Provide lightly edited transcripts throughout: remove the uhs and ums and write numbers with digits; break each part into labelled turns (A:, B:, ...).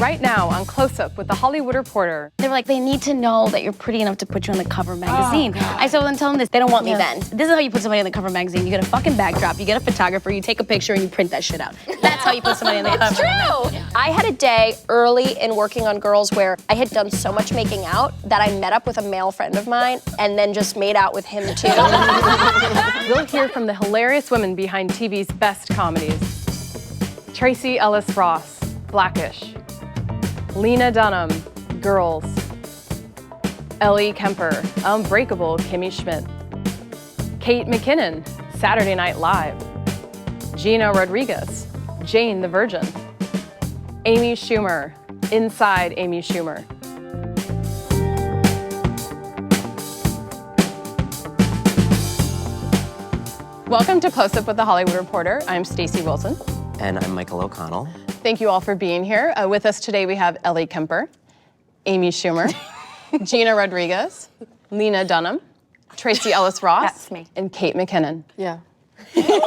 A: Right now on Close Up with The Hollywood Reporter.
B: They were like, they need to know that you're pretty enough to put you on the cover of a magazine. I said, well, then tell them this. They don't want me then. This is how you put somebody on the cover of a magazine. You get a fucking backdrop, you get a photographer, you take a picture, and you print that shit out. That's how you put somebody on the cover.
C: It's true. I had a day early in working on Girls where I had done so much making out that I met up with a male friend of mine and then just made out with him too.
A: We'll hear from the hilarious women behind TV's best comedies. Tracee Ellis Ross, Blackish. Lena Dunham, Girls. Ellie Kemper, Unbreakable Kimmy Schmidt. Kate McKinnon, Saturday Night Live. Gina Rodriguez, Jane the Virgin. Amy Schumer, Inside Amy Schumer. Welcome to Close Up with The Hollywood Reporter. I'm Stacey Wilson.
D: And I'm Michael O'Connell.
A: Thank you all for being here. With us today we have Ellie Kemper, Amy Schumer, Gina Rodriguez, Lena Dunham, Tracee Ellis Ross,
C: That's me.
A: and Kate McKinnon.
E: Yeah.
B: Do you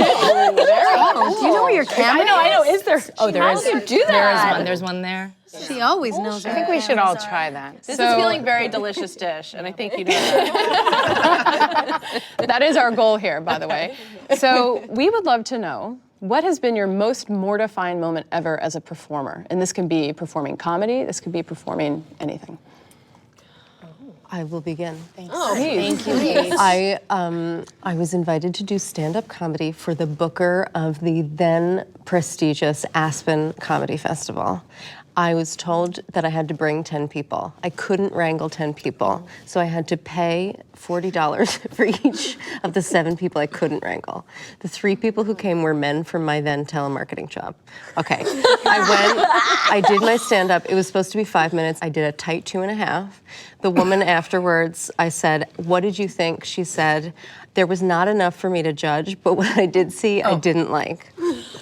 B: know where your camera
A: I know. Is there?
E: Oh, there is.
C: How do you do that?
E: There's one there.
B: She always knows.
E: I think we should all try that. This is feeling very delicious dish, and I think you know that.
A: That is our goal here, by the way. So we would love to know, what has been your most mortifying moment ever as a performer? And this can be performing comedy, this could be performing anything.
E: I will begin. Thanks.
A: Oh, thank you.
E: I was invited to do stand-up comedy for the booker of the then prestigious Aspen Comedy Festival. I was told that I had to bring 10 people. I couldn't wrangle 10 people, so I had to pay $40 for each of the 7 people I couldn't wrangle. The 3 people who came were men from my then telemarketing job. Okay, I did my stand-up. It was supposed to be 5 minutes. I did a tight 2.5. The woman afterwards, I said, "What did you think?" She said, "There was not enough for me to judge, but what I did see, I didn't like."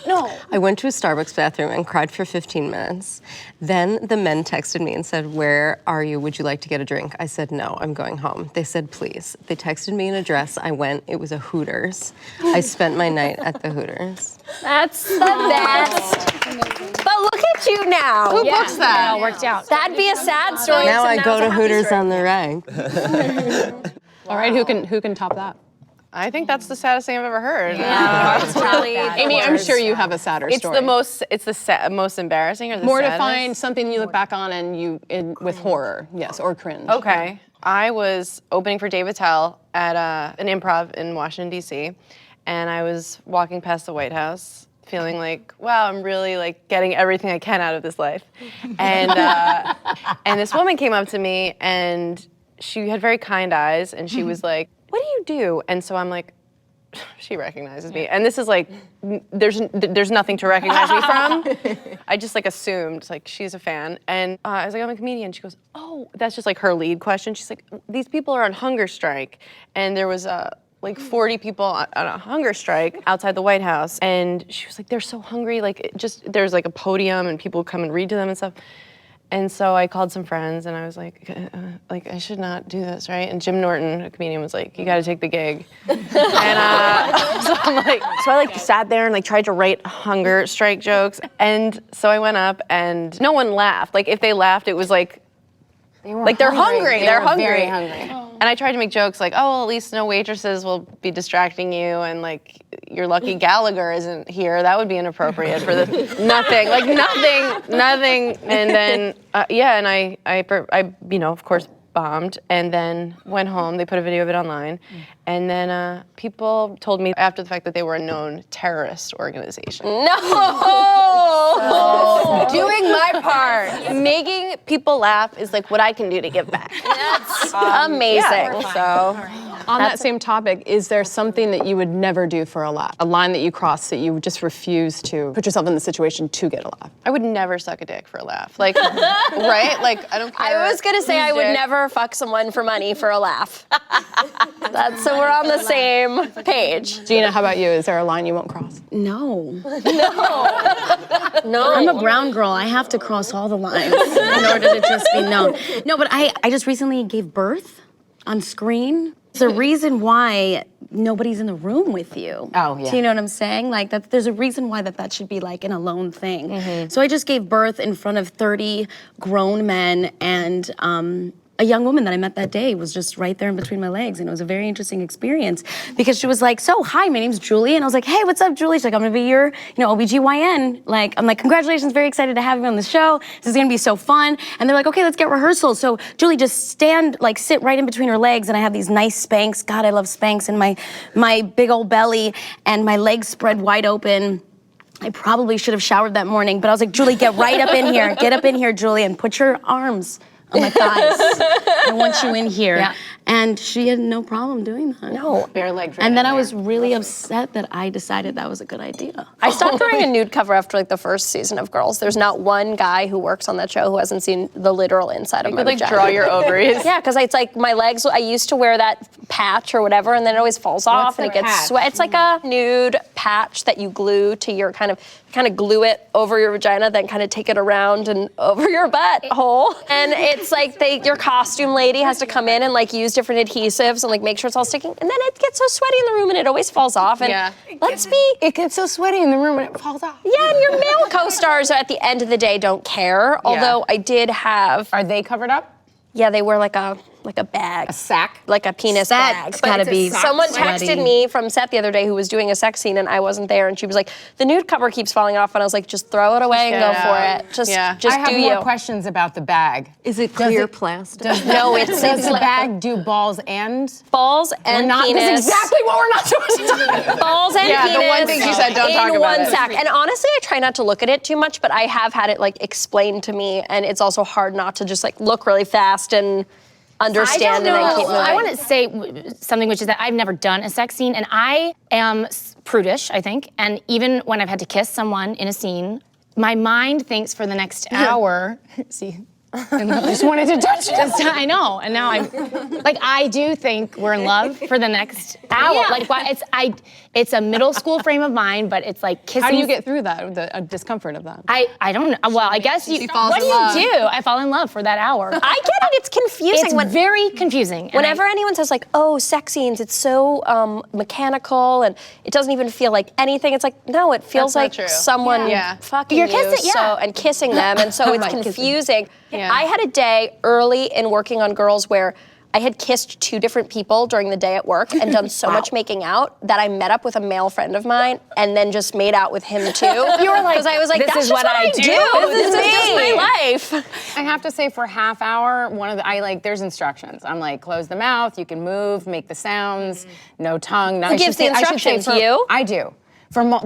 C: No.
E: I went to a Starbucks bathroom and cried for 15 minutes. Then the men texted me and said, "Where are you? Would you like to get a drink?" I said, "No, I'm going home." They said, "Please." They texted me an address. I went. It was a Hooters. I spent my night at the Hooters.
C: That's the best. But look at you now.
E: Who books that?
B: It all worked out.
C: That'd be a sad story.
E: Now I go
C: it's a
E: to
C: happy
E: Hooters
C: story.
E: on the rag.
A: All right, who can top that?
F: I think that's the saddest thing I've ever heard.
C: It's probably
A: Amy, I'm sure you have a sadder
F: It's
A: story.
F: the most embarrassing or the
A: mortifying,
F: saddest?
A: something you look back on and with horror, yes, or cringe.
F: Okay. I was opening for Dave Attell at an improv in Washington, D.C., and I was walking past the White House feeling like, wow, I'm really like getting everything I can out of this life. And this woman came up to me and she had very kind eyes and she was like, "What do you do?" And so I'm like, she recognizes me. And this is like, there's nothing to recognize me from. I just like assumed like she's a fan. And I was like, "I'm a comedian." She goes, "Oh," that's just like her lead question. She's like, "These people are on hunger strike." And there was like 40 people on a hunger strike outside the White House. And she was like, "They're so hungry." Like there's like a podium and people come and read to them and stuff. And so I called some friends and I was like, I should not do this, right? And Jim Norton, a comedian, was like, "You got to take the gig." And so I sat there and like tried to write hunger strike jokes. And so I went up and no one laughed. Like if they laughed, it was like they're hungry. They're hungry.
B: Very hungry.
F: And I tried to make jokes like, "Oh, well, at least no waitresses will be distracting you, and like your lucky Gallagher isn't here. That would be inappropriate for the nothing." And then and I of course bombed, and then went home. They put a video of it online, and then people told me after the fact that they were a known terrorist organization.
C: No!
F: Doing my part, making people laugh is like what I can do to give back.
C: That's amazing.
F: So,
A: On that same topic, is there something that you would never do for a laugh? A line that you cross that you just refuse to put yourself in the situation to get a laugh?
F: I would never suck a dick for a laugh. Like, right? Like, I don't care.
C: I was gonna say
F: whose
C: I would
F: dick.
C: never fuck someone for money for a laugh. So we're on the same page.
A: Gina, how about you? Is there a line you won't cross?
B: No.
C: No.
B: I'm a brown girl. I have to cross all the lines in order to just be known. No, but I just recently gave birth on screen. The reason why nobody's in the room with you.
G: Oh, yeah.
B: Do you know what I'm saying? Like there's a reason why that should be like an alone thing. So I just gave birth in front of 30 grown men, and a young woman that I met that day was just right there in between my legs, and it was a very interesting experience because she was like, so, hi, my name's Julie, and I was like, hey, what's up, Julie? She's like, I'm gonna be your, OBGYN. Like, I'm like, congratulations, very excited to have you on the show. This is gonna be so fun. And they're like, okay, let's get rehearsal. So Julie just sit right in between her legs, and I have these nice Spanx. God, I love Spanx, and my big old belly, and my legs spread wide open. I probably should have showered that morning, but I was like, Julie, get right up in here. Get up in here, Julie, and put your arms on my thighs. I want you in here. Yeah. And she had no problem doing that.
C: No.
G: Bare legs.
B: And then I was really upset that I decided that was a good idea.
C: I stopped doing a nude cover after like the first season of Girls. There's not one guy who works on that show who hasn't seen the literal inside of my vagina.
F: Draw your ovaries.
C: Yeah, because it's like my legs, I used to wear that patch or whatever, and then it always falls off and it gets sweat. It's like a nude patch that you glue to your kind of glue it over your vagina, then kind of take it around and over your butt hole. And it's like your costume lady has to come in and like use different adhesives and like make sure it's all sticking. And then it gets so sweaty in the room and it always falls off. And
G: it gets so sweaty in the room and it falls off.
C: Yeah, and your male co-stars at the end of the day don't care. Although I did have.
G: Are they covered up?
C: Yeah, they wear like a bag.
G: A sack?
C: Like a penis bag.
B: That's gotta be
C: Someone texted me from set the other day who was doing a sex scene and I wasn't there, and she was like, the nude cover keeps falling off, and I was like, just throw it away and go for it. Just
G: I have more questions about the bag.
E: Is it clear plastic?
C: No, it's
G: Does the bag do balls and
C: balls and penis.
G: That's exactly what we're not supposed to talk about.
C: Balls and penis.
F: the one thing she said, don't talk
C: in
F: about
C: one
F: it.
C: sack. And honestly, I try not to look at it too much, but I have had it like explained to me, and it's also hard not to just like look really fast and understand and then keep moving.
H: I want to say something, which is that I've never done a sex scene, and I am prudish, I think. And even when I've had to kiss someone in a scene, my mind thinks for the next hour. See, I just wanted to touch it. I know, and now I do think we're in love for the next hour.
A: Yeah.
H: Like, why? It's a middle school frame of mind, but it's like kissing.
A: How do you get through that, the discomfort of that?
H: I don't know. Well, I guess
A: She falls
H: what
A: in
H: do
A: love.
H: you do? I fall in love for that hour.
C: I get it. It's confusing.
H: It's very confusing. And
C: Whenever anyone says like, oh, sex scenes, it's so mechanical and it doesn't even feel like anything. It's like, no, it feels
F: That's
C: like
F: not true.
C: someone fucking
H: You're
C: you
H: kissing,
C: and kissing them, and so it's confusing. I had a day early in working on Girls where I had kissed 2 different people during the day at work and done so much making out that I met up with a male friend of mine and then just made out with him too. You were like, because I was like,
H: this
C: that's
H: is
C: just
H: what I
C: do.
H: do.
C: This is just my life.
G: I have to say, for half hour, there's instructions. I'm like, close the mouth, you can move, make the sounds, no tongue.
C: Who gives the instructions? You?
G: I do.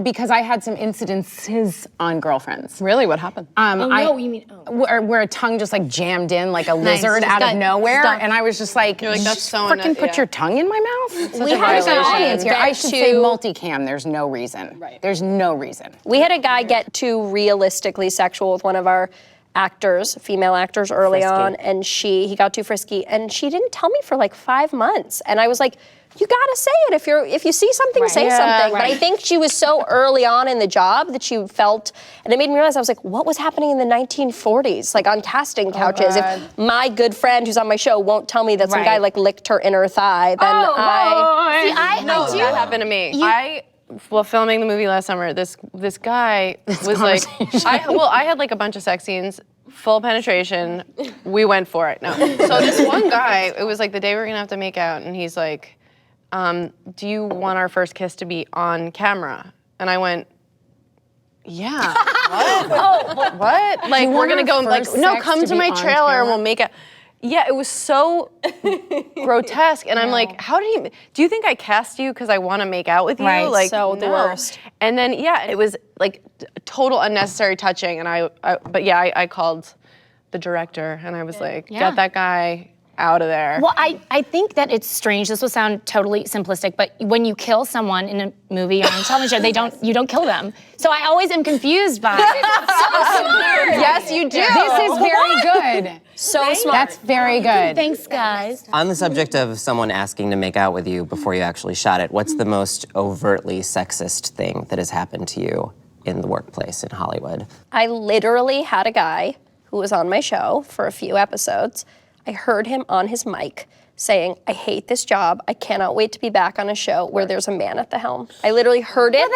G: Because I had some incidences on girlfriends.
A: Really, what happened?
G: Where a tongue just like jammed in like a lizard out of nowhere, and I was just like,
F: that's so
G: freaking put your tongue in my mouth?
C: We had
G: There's an audience here. I should say
C: to-
G: multicam. There's no reason. Right. There's no reason.
C: We had a guy get too realistically sexual with one of our actors, female actors early on, and he got too frisky, and she didn't tell me for like 5 months, and I was like, you gotta say it. If you see something, say something. But I think she was so early on in the job that she felt, and it made me realize, I was like, what was happening in the 1940s, like on casting couches? If my good friend who's on my show won't tell me that some guy like licked her inner thigh, then
F: that happened to me. While filming the movie last summer, this guy was like, I had like a bunch of sex scenes, full penetration. We went for it. No. So this one guy, it was like the day we were gonna have to make out, and he's like, do you want our first kiss to be on camera? And I went, yeah. What? What? Like, we're gonna go, like, no, come to my trailer and we'll make it. Yeah, it was so grotesque, and I'm like, do you think I cast you because I want to make out with you?
C: Right,
F: Like,
C: so the
F: no.
C: worst.
F: And then, it was like total unnecessary touching, and I called the director, and I was like, get that guy out of there.
H: Well, I think that it's strange. This will sound totally simplistic, but when you kill someone in a movie or on a television show, you don't kill them. So I always am confused by
C: So smart.
F: Yes, you do.
G: This is very good.
C: So smart.
G: That's very good.
H: Thanks, guys.
D: On the subject of someone asking to make out with you before you actually shot it, what's the most overtly sexist thing that has happened to you in the workplace in Hollywood?
C: I literally had a guy who was on my show for a few episodes. I heard him on his mic saying, I hate this job. I cannot wait to be back on a show where there's a man at the helm. I literally heard it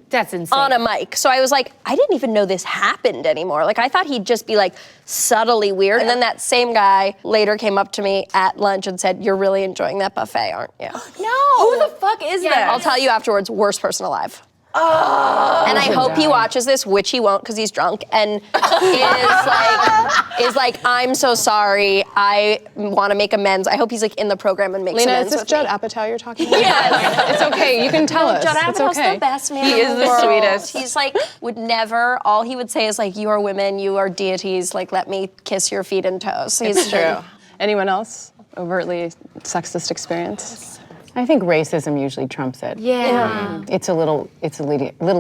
H: That's insane.
C: on a mic. So I was like, I didn't even know this happened anymore. Like, I thought he'd just be like subtly weird. And then that same guy later came up to me at lunch and said, you're really enjoying that buffet, aren't you?
B: No. Who the fuck is that?
C: I'll tell you afterwards, worst person alive. And I hope he watches this, which he won't because he's drunk, and is like, I'm so sorry. I want to make amends. I hope he's like in the program and makes
A: Lena,
C: amends
A: is this
C: with
A: Judd
C: me.
A: Apatow you're talking about?
C: Yes.
A: It's okay, you can tell us.
C: Judd
A: It's
C: Apatow's
A: okay.
C: the best man.
F: He
C: in
F: is
C: the
F: the
C: world.
F: sweetest.
C: He's like, would never. All he would say is like, you are women, you are deities. Like, let me kiss your feet and toes. He's
A: True. Anyone else? Overtly sexist experience?
G: I think racism usually trumps it.
B: Yeah.
G: It's a little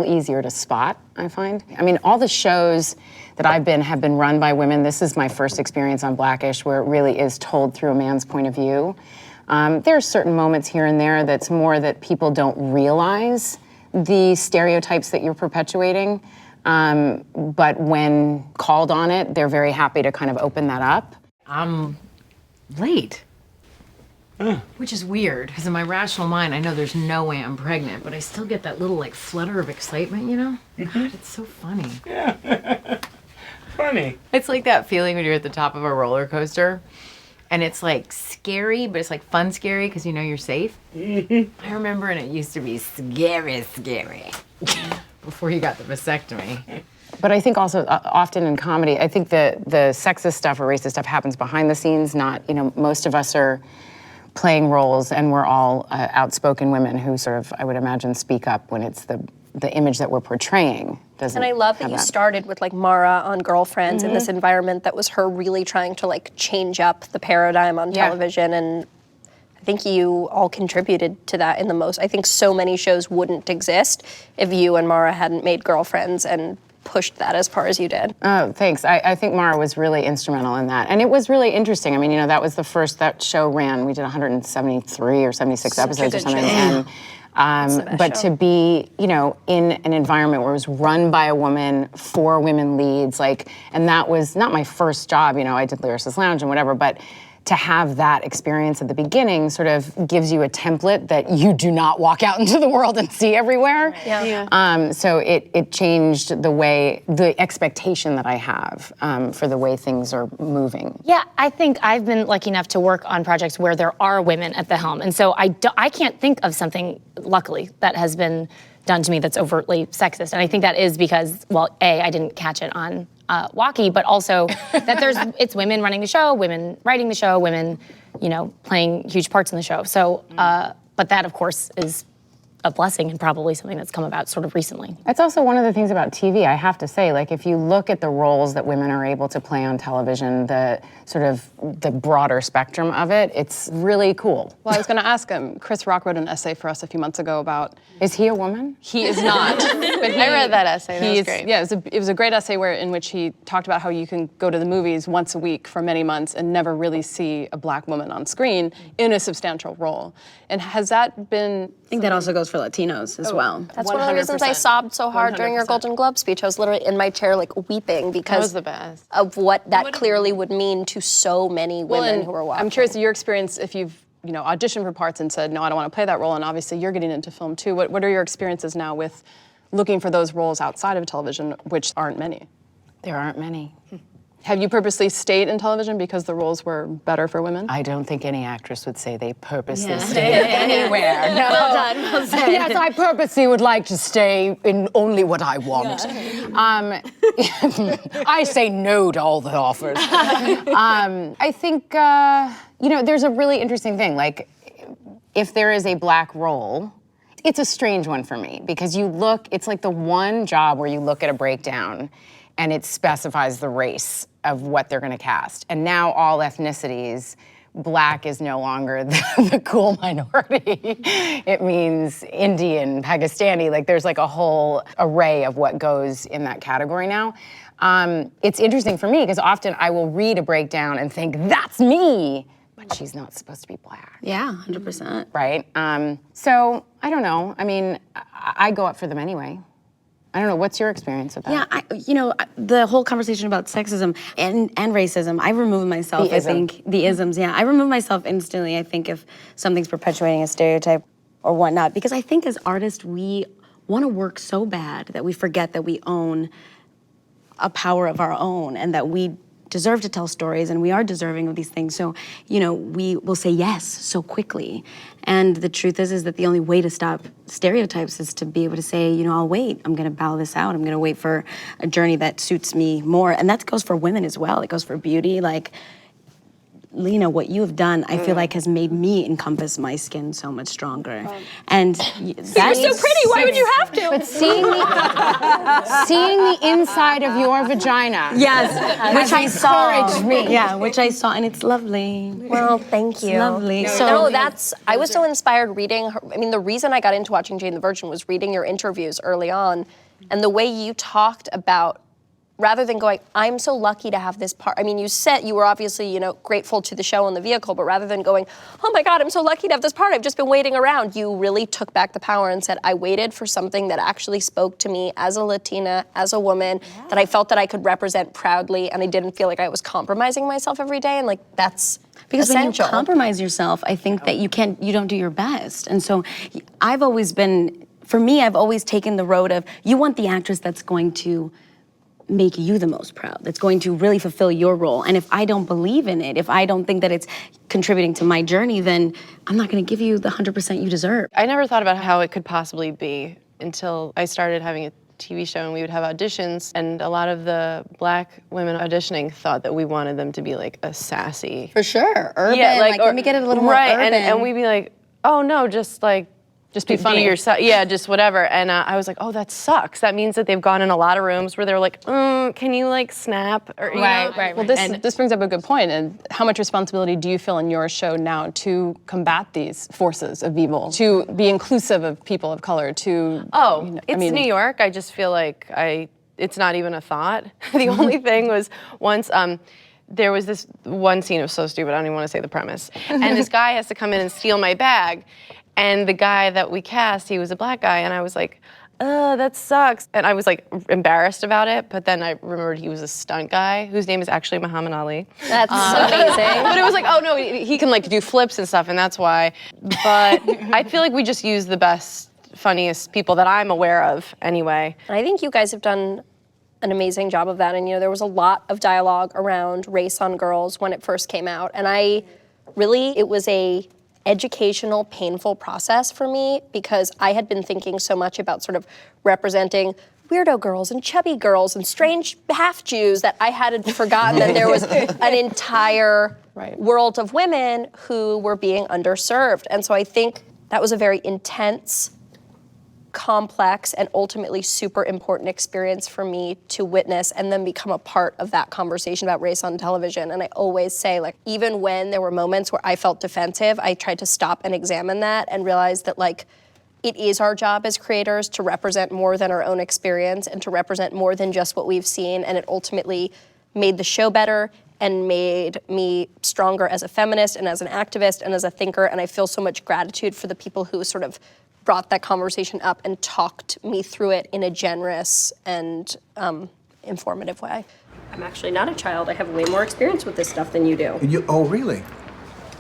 G: easier to spot, I find. I mean, all the shows that I've been have been run by women. This is my first experience on Blackish where it really is told through a man's point of view. There are certain moments here and there that's more that people don't realize the stereotypes that you're perpetuating. But when called on it, they're very happy to kind of open that up.
I: I'm late. Which is weird, because in my rational mind, I know there's no way I'm pregnant, but I still get that little, like, flutter of excitement, you know? God, it's so funny.
J: Funny.
I: It's like that feeling when you're at the top of a roller coaster, and it's, like, scary, but it's, like, fun scary, because you know you're safe. I remember, and it used to be scary before you got the vasectomy.
G: But I think also often in comedy, I think the sexist stuff or racist stuff happens behind the scenes, not, most of us are playing roles, and we're all outspoken women who sort of, I would imagine, speak up when it's the image that we're portraying.
C: And I love that you started with like Mara on Girlfriends in this environment that was her really trying to like change up the paradigm on television, and I think you all contributed to that in the most. I think so many shows wouldn't exist if you and Mara hadn't made Girlfriends and pushed that as far as you did.
G: Oh, thanks. I think Mara was really instrumental in that. And it was really interesting. I mean, that was the first that show ran. We did 173 or 76 episodes or something. But to be, in an environment where it was run by a woman, for women leads, and that was not my first job. I did Lyricist Lounge and whatever, but to have that experience at the beginning sort of gives you a template that you do not walk out into the world and see everywhere. So it changed the expectation that I have for the way things are moving.
H: Yeah, I think I've been lucky enough to work on projects where there are women at the helm. And so I can't think of something, luckily, that has been done to me that's overtly sexist. And I think that is because, well, A, I didn't catch it on Walkie, but also that it's women running the show, women writing the show, women, playing huge parts in the show. So, but that, of course, is a blessing and probably something that's come about sort of recently.
G: That's also one of the things about TV, I have to say, if you look at the roles that women are able to play on television, the broader spectrum of it, it's really cool.
A: Well, I was going to ask him. Chris Rock wrote an essay for us a few months ago about...
G: Is he a woman?
A: He is not. But
F: I read that essay. That was great.
A: Yeah, it was a great essay in which he talked about how you can go to the movies once a week for many months and never really see a black woman on screen in a substantial role. And has that been...
B: I think that also goes for Latinos as well.
C: That's one of the reasons I sobbed so hard during your Golden Globe speech. I was literally in my chair weeping because
F: that was the best.
C: Of what that clearly would mean to so many women who are watching.
A: I'm curious your experience if you've auditioned for parts and said, no, I don't want to play that role, and obviously you're getting into film too. What are your experiences now with looking for those roles outside of television, which aren't many?
G: There aren't many.
A: Have you purposely stayed in television because the roles were better for women?
G: I don't think any actress would say they purposely stayed anywhere. No.
B: Well done, well said.
G: Yes, I purposely would like to stay in only what I want. I say no to all the offers. I think, there's a really interesting thing. If there is a black role, it's a strange one for me because it's like the one job where you look at a breakdown and it specifies the race of what they're going to cast. And now all ethnicities, black is no longer the cool minority. It means Indian, Pakistani, there's a whole array of what goes in that category now. It's interesting for me because often I will read a breakdown and think, that's me, but she's not supposed to be black.
B: Yeah, 100%.
G: Right? So, I don't know. I mean, I go up for them anyway. I don't know, what's your experience with that?
B: Yeah, the whole conversation about sexism and racism, I remove myself, I think. The isms, yeah. I remove myself instantly, I think, if something's perpetuating a stereotype or whatnot. Because I think as artists, we want to work so bad that we forget that we own a power of our own and that we deserve to tell stories and we are deserving of these things. So, we will say yes so quickly. And the truth is that the only way to stop stereotypes is to be able to say, I'll wait. I'm gonna bow this out. I'm gonna wait for a journey that suits me more. And that goes for women as well. It goes for beauty. Like, Lena, what you have done, I feel like has made me encompass my skin so much stronger. And
C: You're so pretty, why would you have to?
G: But seeing the inside of your vagina.
B: yes, which I saw.
G: encouraged me.
B: Yeah, which I saw, and it's lovely.
C: Well, thank you.
B: Lovely.
C: I was so inspired reading her. I mean, the reason I got into watching Jane the Virgin was reading your interviews early on, and the way you talked about, rather than going, I'm so lucky to have this part. I mean, you said you were obviously, grateful to the show and the vehicle, but rather than going, oh my God, I'm so lucky to have this part, I've just been waiting around, you really took back the power and said, I waited for something that actually spoke to me as a Latina, as a woman, that I felt that I could represent proudly, and I didn't feel like I was compromising myself every day, and that's
B: because
C: essential.
B: when you compromise yourself, I think that you don't do your best. And so I've always taken the road of, you want the actress that's going to make you the most proud, that's going to really fulfill your role. And if I don't believe in it, if I don't think that it's contributing to my journey, then I'm not gonna give you the 100% you deserve.
F: I never thought about how it could possibly be until I started having a TV show and we would have auditions, and a lot of the black women auditioning thought that we wanted them to be like a sassy.
B: For sure, urban, let me get it a little more
F: right,
B: urban.
F: and we'd be like, oh no, just be funny. Yourself. Yeah, just whatever. And I was like, oh, that sucks. That means that they've gone in a lot of rooms where they're like, can you snap? Or,
H: Right.
A: Well, this brings up a good point. And how much responsibility do you feel in your show now to combat these forces of evil, to be inclusive of people of color, to...
F: New York. I just feel like it's not even a thought. The only thing was once... there was this one scene, it was so stupid, I don't even want to say the premise. And this guy has to come in and steal my bag. And the guy that we cast, he was a black guy, and I was like, that sucks. And I was embarrassed about it, but then I remembered he was a stunt guy whose name is actually Muhammad Ali.
C: That's amazing.
F: But it was like, oh no, he can do flips and stuff, and that's why. But I feel like we just use the best, funniest people that I'm aware of anyway.
C: And I think you guys have done an amazing job of that. And there was a lot of dialogue around race on girls when it first came out. And it was a educational, painful process for me, because I had been thinking so much about sort of representing weirdo girls and chubby girls and strange half-Jews that I had forgotten that there was an entire world of women who were being underserved. And so I think that was a very intense, complex, and ultimately super important experience for me to witness and then become a part of that conversation about race on television. And I always say, even when there were moments where I felt defensive, I tried to stop and examine that and realize that it is our job as creators to represent more than our own experience and to represent more than just what we've seen. And it ultimately made the show better and made me stronger as a feminist and as an activist and as a thinker. And I feel so much gratitude for the people who sort of brought that conversation up and talked me through it in a generous and informative way. I'm actually not a child. I have way more experience with this stuff than you do.
J: Oh, really?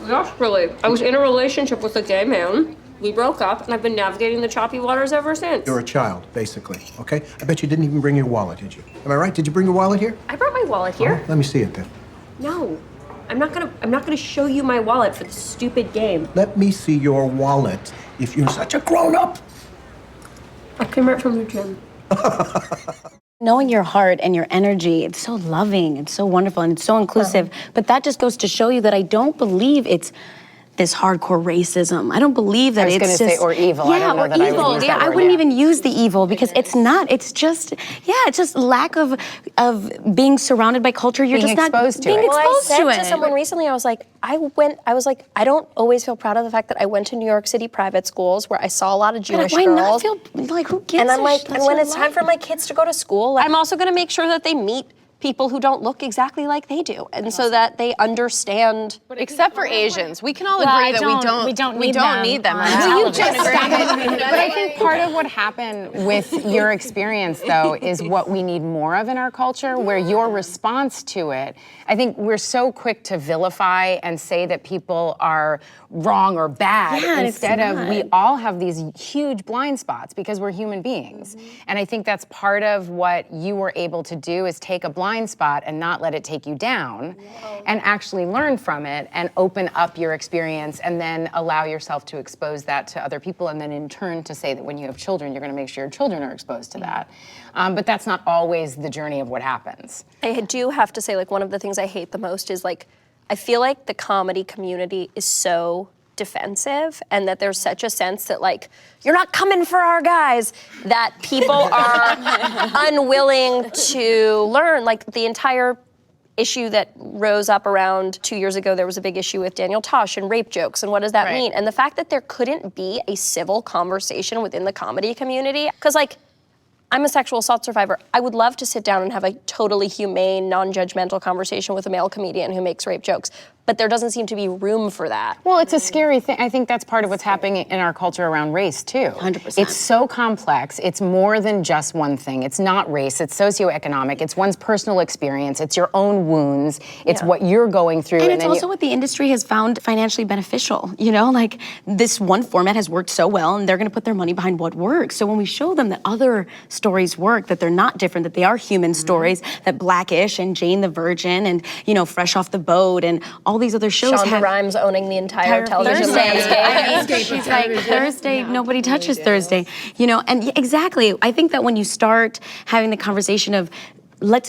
C: Yes, really. I was in a relationship with a gay man. We broke up, and I've been navigating the choppy waters ever since.
J: You're a child, basically, okay? I bet you didn't even bring your wallet, did you? Am I right? Did you bring your wallet here?
C: I brought my wallet here.
J: Oh, let me see it then.
C: No. I'm not gonna show you my wallet for this stupid game.
J: Let me see your wallet if you're such a grown-up.
C: I came right from the gym.
B: Knowing your heart and your energy, it's so loving, it's so wonderful, and it's so inclusive. But that just goes to show you that I don't believe it's this hardcore racism. I don't believe that it's just...
G: I was going to say, or evil.
B: Yeah,
G: I don't know
B: or
G: that
B: evil.
G: I would use that
B: I
G: word,
B: wouldn't even use the evil, because it's not. It's just, it's just lack of being surrounded by culture. You're
G: Being
B: just not
G: exposed to
B: being
G: it.
B: exposed
C: Well, I
B: to
C: said
B: it.
C: to someone recently, I was like, I don't always feel proud of the fact that I went to New York City private schools where I saw a lot of Jewish
B: Why
C: girls.
B: not feel like, who gives
C: And I'm
B: a
C: like,
B: shit?
C: and
B: That's
C: when
B: your
C: it's time for
B: life.
C: my kids to go to school, I'm also gonna make sure that they meet people who don't look exactly like they do, and so that they understand.
F: Except for Asians, we can all
H: Well,
F: agree that we don't need them.
H: on television. But I think part of what happened with your experience, though, is what we need more of in our culture, where your response to it, I think we're so quick to vilify and say that people are wrong or bad,
B: Yeah, and it's
H: instead of
B: not.
H: we all have these huge blind spots because we're human beings. And I think that's part of what you were able to do, is take a blind spot and not let it take you down, and actually learn from it and open up your experience, and then allow yourself to expose that to other people, and then in turn to say that when you have children, you're going to make sure your children are exposed to that. But that's not always the journey of what happens.
C: I do have to say, like, one of the things I hate the most is, like, I feel like the comedy community is so defensive, and that there's such a sense that, like, you're not coming for our guys, that people are unwilling to learn. Like, the entire issue that rose up around 2 years ago, there was a big issue with Daniel Tosh and rape jokes, and what does that mean? And the fact that there couldn't be a civil conversation within the comedy community, because, like, I'm a sexual assault survivor. I would love to sit down and have a totally humane, non-judgmental conversation with a male comedian who makes rape jokes, but there doesn't seem to be room for that.
H: Well, it's a scary thing. I think that's part of what's happening in our culture around race, too.
B: 100%.
H: It's so complex. It's more than just one thing. It's not race. It's socioeconomic. It's one's personal experience. It's your own wounds. It's what you're going through.
B: And it's also what the industry has found financially beneficial. You know, like, this one format has worked so well, and they're going to put their money behind what works. So when we show them that other stories work, that they're not different, that they are human stories, that Blackish and Jane the Virgin and, you know, Fresh Off the Boat and all these other shows
C: Shonda
B: have
C: Rhimes owning the entire television
B: Thursday.
C: landscape.
B: She's like, Thursday, nobody touches Thursday. You know, and exactly, I think that when you start having the conversation of, let's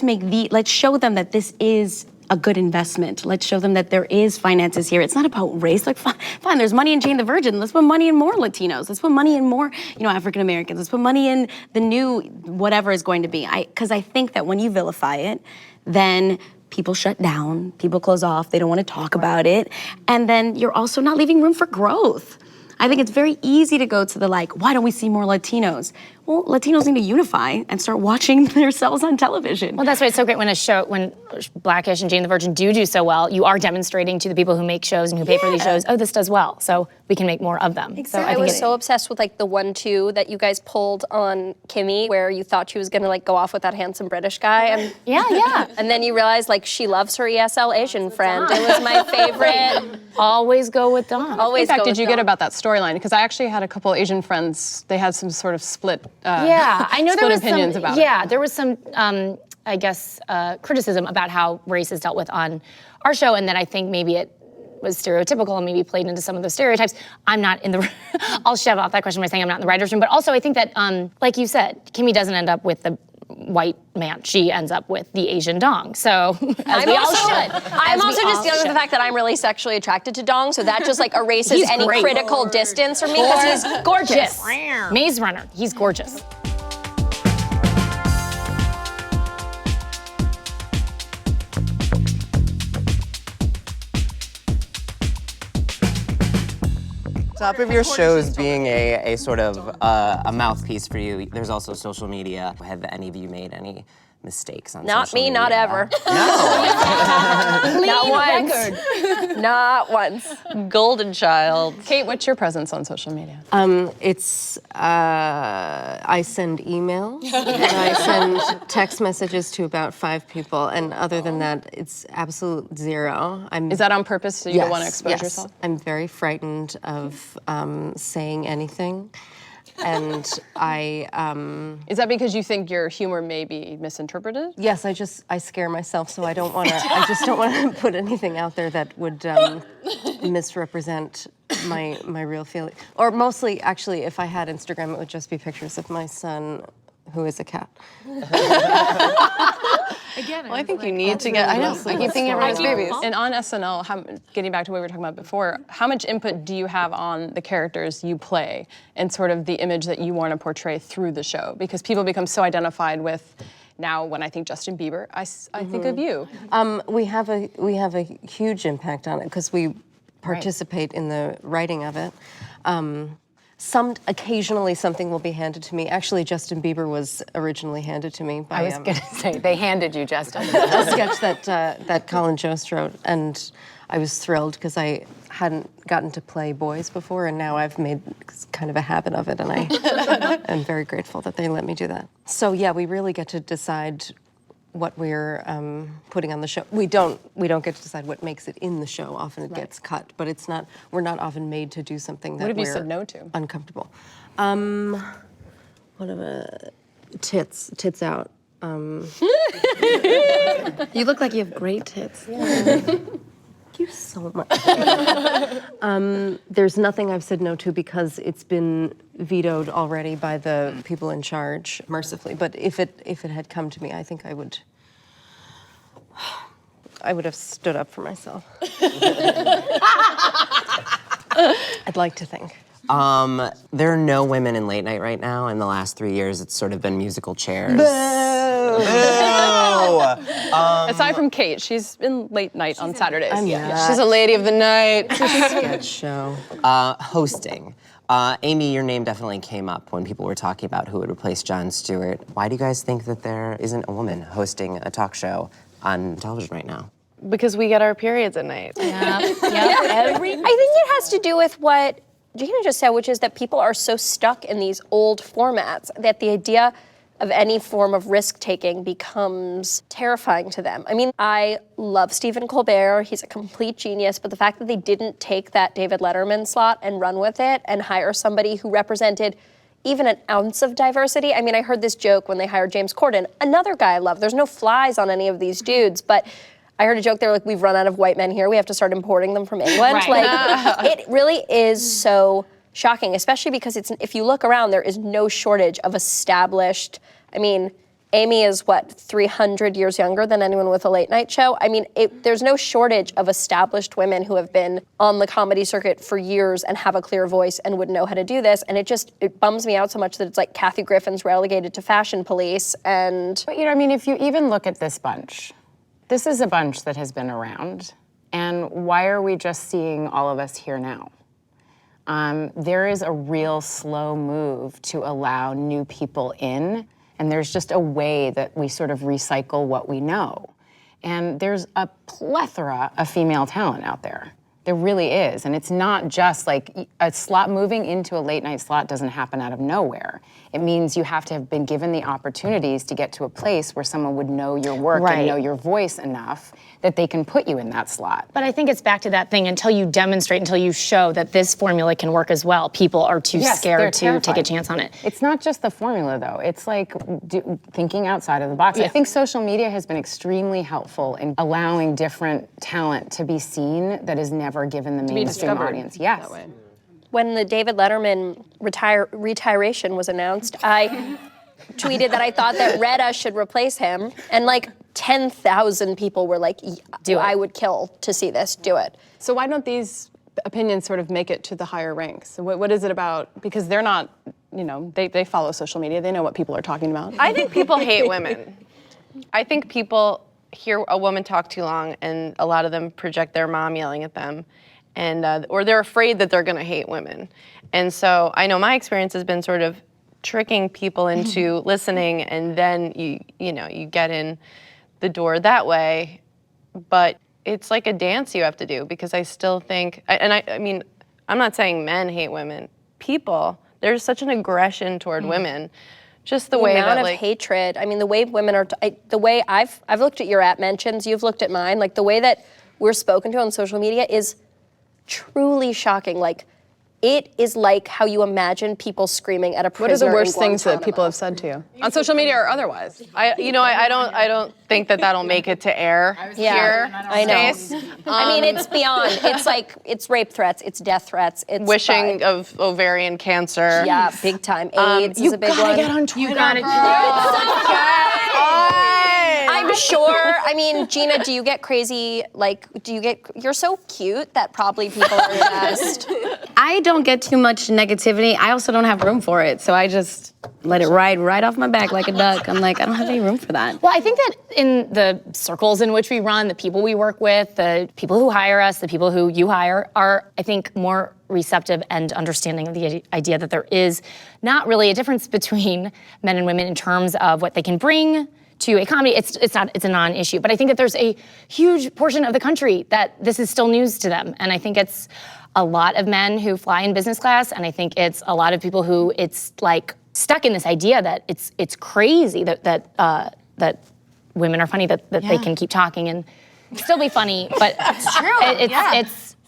B: show them that this is a good investment. Let's show them that there is finances here. It's not about race. Like, fine, there's money in Jane the Virgin. Let's put money in more Latinos. Let's put money in more, you know, African Americans. Let's put money in the new whatever is going to be. Because I think that when you vilify it, then people shut down, people close off, they don't want to talk about it, and then you're also not leaving room for growth. I think it's very easy to go to the, like, why don't we see more Latinos? Well, Latinos need to unify and start watching themselves on television.
H: Well, that's why it's so great when Blackish and Jane the Virgin do so well, you are demonstrating to the people who make shows and who pay for these shows, oh, this does well, so we can make more of them.
C: Exactly.
H: So
C: I was so obsessed with, like, the 1-2 that you guys pulled on Kimmy, where you thought she was gonna, like, go off with that handsome British guy, and
H: yeah.
C: and then you realize, like, she loves her ESL Asian friend. It was my favorite.
H: Always go with Dom.
C: Always
A: In fact,
C: go
A: did
C: with
A: you get
C: Dom.
A: about that storyline? Because I actually had a couple Asian friends. They had some sort of split.
H: Yeah, I know there
A: split
H: was
A: opinions
H: some.
A: about
H: Yeah,
A: it.
H: there was some. I guess criticism about how race is dealt with on our show, and then I think maybe it was stereotypical and maybe played into some of those stereotypes. I'm not in the. I'll shove off that question by saying I'm not in the writers' room, but also I think that, like you said, Kimmy doesn't end up with the white man. She ends up with the Asian dong. So as we all should.
C: I'm also just dealing with the fact that I'm really sexually attracted to Dong, so that just, like, erases
H: He's
C: any
H: great.
C: critical distance from me, because he's
H: Gorgeous. Maze Runner. He's gorgeous.
D: Top of your shows being a sort of a mouthpiece for you, there's also social media. Have any of you made any mistakes on
C: Not
D: social
C: me,
D: media?
C: not ever.
D: No.
C: Not once. Not once. Golden child.
A: Kate, what's your presence on social media?
E: I send emails and I send text messages to about 5 people, and other than that, it's absolute zero.
A: Is that on purpose so you don't want to expose yourself?
E: I'm very frightened of saying anything, and
A: Is that because you think your humor may be misinterpreted?
E: yes, I scare myself, so I just don't want to put anything out there that would misrepresent my real feeling. Or mostly, actually, if I had Instagram, it would just be pictures of my son, who is a cat.
A: Well, I think you need to get. I know. I keep thinking about his babies. And on SNL, getting back to what we were talking about before, how much input do you have on the characters you play and sort of the image that you want to portray through the show? Because people become so identified with. Now, when I think Justin Bieber, I think of you.
E: We have a huge impact on it because we participate in the writing of it. Occasionally something will be handed to me. Actually, Justin Bieber was originally handed to me by
G: I was gonna say, they handed you Justin.
E: a sketch that Colin Jost wrote, and I was thrilled because I hadn't gotten to play boys before, and now I've made kind of a habit of it, and I am very grateful that they let me do that. So yeah, we really get to decide what we're putting on the show. We don't get to decide what makes it in the show. Often it gets cut, but we're not often made to do something that
A: What have you
E: we're
A: said no to?
E: uncomfortable. Tits out.
B: You look like you have great tits.
E: Thank you so much. There's nothing I've said no to because it's been vetoed already by the people in charge, mercifully. But if it had come to me, I think I would have stood up for myself. I'd like to think.
D: There are no women in late night right now. In the last 3 years, it's sort of been musical chairs.
A: Aside from Kate, she's in late night on Saturdays.
F: She's a lady of the night.
E: Sketch show.
D: Hosting. Amy, your name definitely came up when people were talking about who would replace Jon Stewart. Why do you guys think that there isn't a woman hosting a talk show on television right now?
F: Because we get our periods at night.
C: I think it has to do with what Gina just said, which is that people are so stuck in these old formats that the idea of any form of risk-taking becomes terrifying to them. I mean, I love Stephen Colbert. He's a complete genius, but the fact that they didn't take that David Letterman slot and run with it and hire somebody who represented even an ounce of diversity. I mean, I heard this joke when they hired James Corden, another guy I love. There's no flies on any of these dudes, but I heard a joke there like, we've run out of white men here. We have to start importing them from England.
H: Right.
C: Like, it really is so shocking, especially because if you look around, there is no shortage of established, I mean, Amy is 300 years younger than anyone with a late night show. I mean, there's no shortage of established women who have been on the comedy circuit for years and have a clear voice and would know how to do this. And it bums me out so much that it's like Kathy Griffin's relegated to fashion police and.
G: But I mean, if you even look at this bunch, this is a bunch that has been around. And why are we just seeing all of us here now? There is a real slow move to allow new people in, and there's just a way that we sort of recycle what we know. And there's a plethora of female talent out there. There really is, and it's not just like a slot. Moving into a late night slot doesn't happen out of nowhere. It means you have to have been given the opportunities to get to a place where someone would know your work and know your voice enough that they can put you in that slot.
H: But I think it's back to that thing, until you demonstrate, until you show that this formula can work as well, people are too scared to take a chance on it.
G: It's not just the formula, though. It's like thinking outside of the box. I think social media has been extremely helpful in allowing different talent to be seen that is never given the mainstream audience. Yes.
C: When the David Letterman retiration was announced, I tweeted that I thought that Retta should replace him, and like 10,000 people were like, I would kill to see this, do it.
A: So why don't these opinions sort of make it to the higher ranks? So what is it about? Because they're not, they follow social media, they know what people are talking about.
F: I think people hate women. I think people hear a woman talk too long, and a lot of them project their mom yelling at them, and or they're afraid that they're gonna hate women. And so I know my experience has been sort of tricking people into listening, and then you get in the door that way. But it's like a dance you have to do, because I still think, and I mean, I'm not saying men hate women. People, there's such an aggression toward women. Just the way
C: amount
F: that
C: of hatred. I mean, the way women are, the way I've looked at your mentions, you've looked at mine. Like the way that we're spoken to on social media is truly shocking. Like, it is like how you imagine people screaming at a prisoner.
A: What are the worst
C: in
A: things that
C: Guantanamo.
A: people have said to you on social media or otherwise?
F: I don't think that'll make it to air here.
C: I know.
F: Stace.
C: I mean, it's beyond. It's like, it's rape threats, it's death threats, it's
F: Wishing of ovarian cancer.
C: Yeah, big time. AIDS is a big one.
G: You gotta get on Twitter.
C: I I'm sure, I mean, Gina, do you get crazy, like, you're so cute that probably people are just.
B: I don't get too much negativity. I also don't have room for it, so I just let it ride right off my back like a duck. I'm like, I don't have any room for that.
H: Well, I think that in the circles in which we run, the people we work with, the people who hire us, the people who you hire are, I think, more receptive and understanding of the idea that there is not really a difference between men and women in terms of what they can bring to a comedy. It's a non-issue. But I think that there's a huge portion of the country that this is still news to them. And I think it's a lot of men who fly in business class, and I think it's a lot of people who it's like stuck in this idea that it's crazy that women are funny, that they can keep talking and still be funny, but it's true.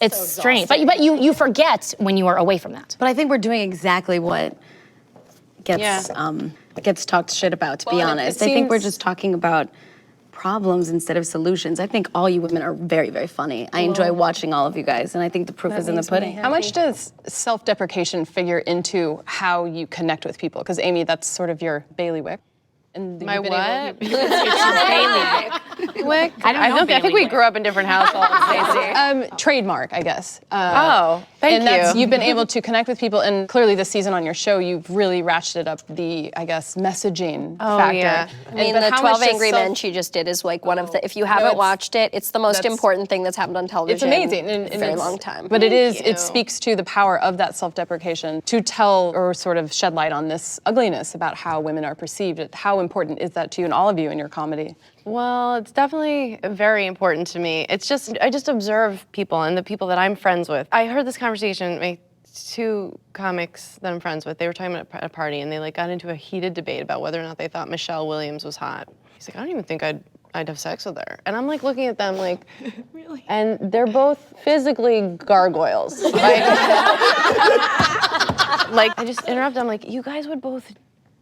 H: It's so strange. But you forget when you are away from that.
B: But I think we're doing exactly what gets talked shit about, to be honest. I think we're just talking about problems instead of solutions. I think all you women are very, very funny. I enjoy watching all of you guys, and I think the proof is in the pudding.
A: How much does self-deprecation figure into how you connect with people? Because Amy, that's sort of your bailiwick. And
F: My what?
A: It's your bailiwick. I think we grew up in different households, Stacey. Trademark, I guess.
F: Thank you.
A: You've been able to connect with people, and clearly this season on your show, you've really ratcheted up the, I guess, messaging factor.
F: Yeah.
C: I mean, the 12 Angry Men she just did is like one of the, if you haven't watched it, it's the most important thing that's happened on television.
A: It's amazing.
C: In a very long time.
A: But it speaks to the power of that self-deprecation to tell or sort of shed light on this ugliness about how women are perceived. How important is that to you and all of you in your comedy?
F: Well, it's definitely very important to me. It's just, I just observe people and the people that I'm friends with. I heard this conversation, my two comics that I'm friends with, they were talking about at a party and they like got into a heated debate about whether or not they thought Michelle Williams was hot. He's like, I don't even think I'd have sex with her. And I'm like looking at them like, really? And they're both physically gargoyles. Like, I just interrupt, I'm like, you guys would both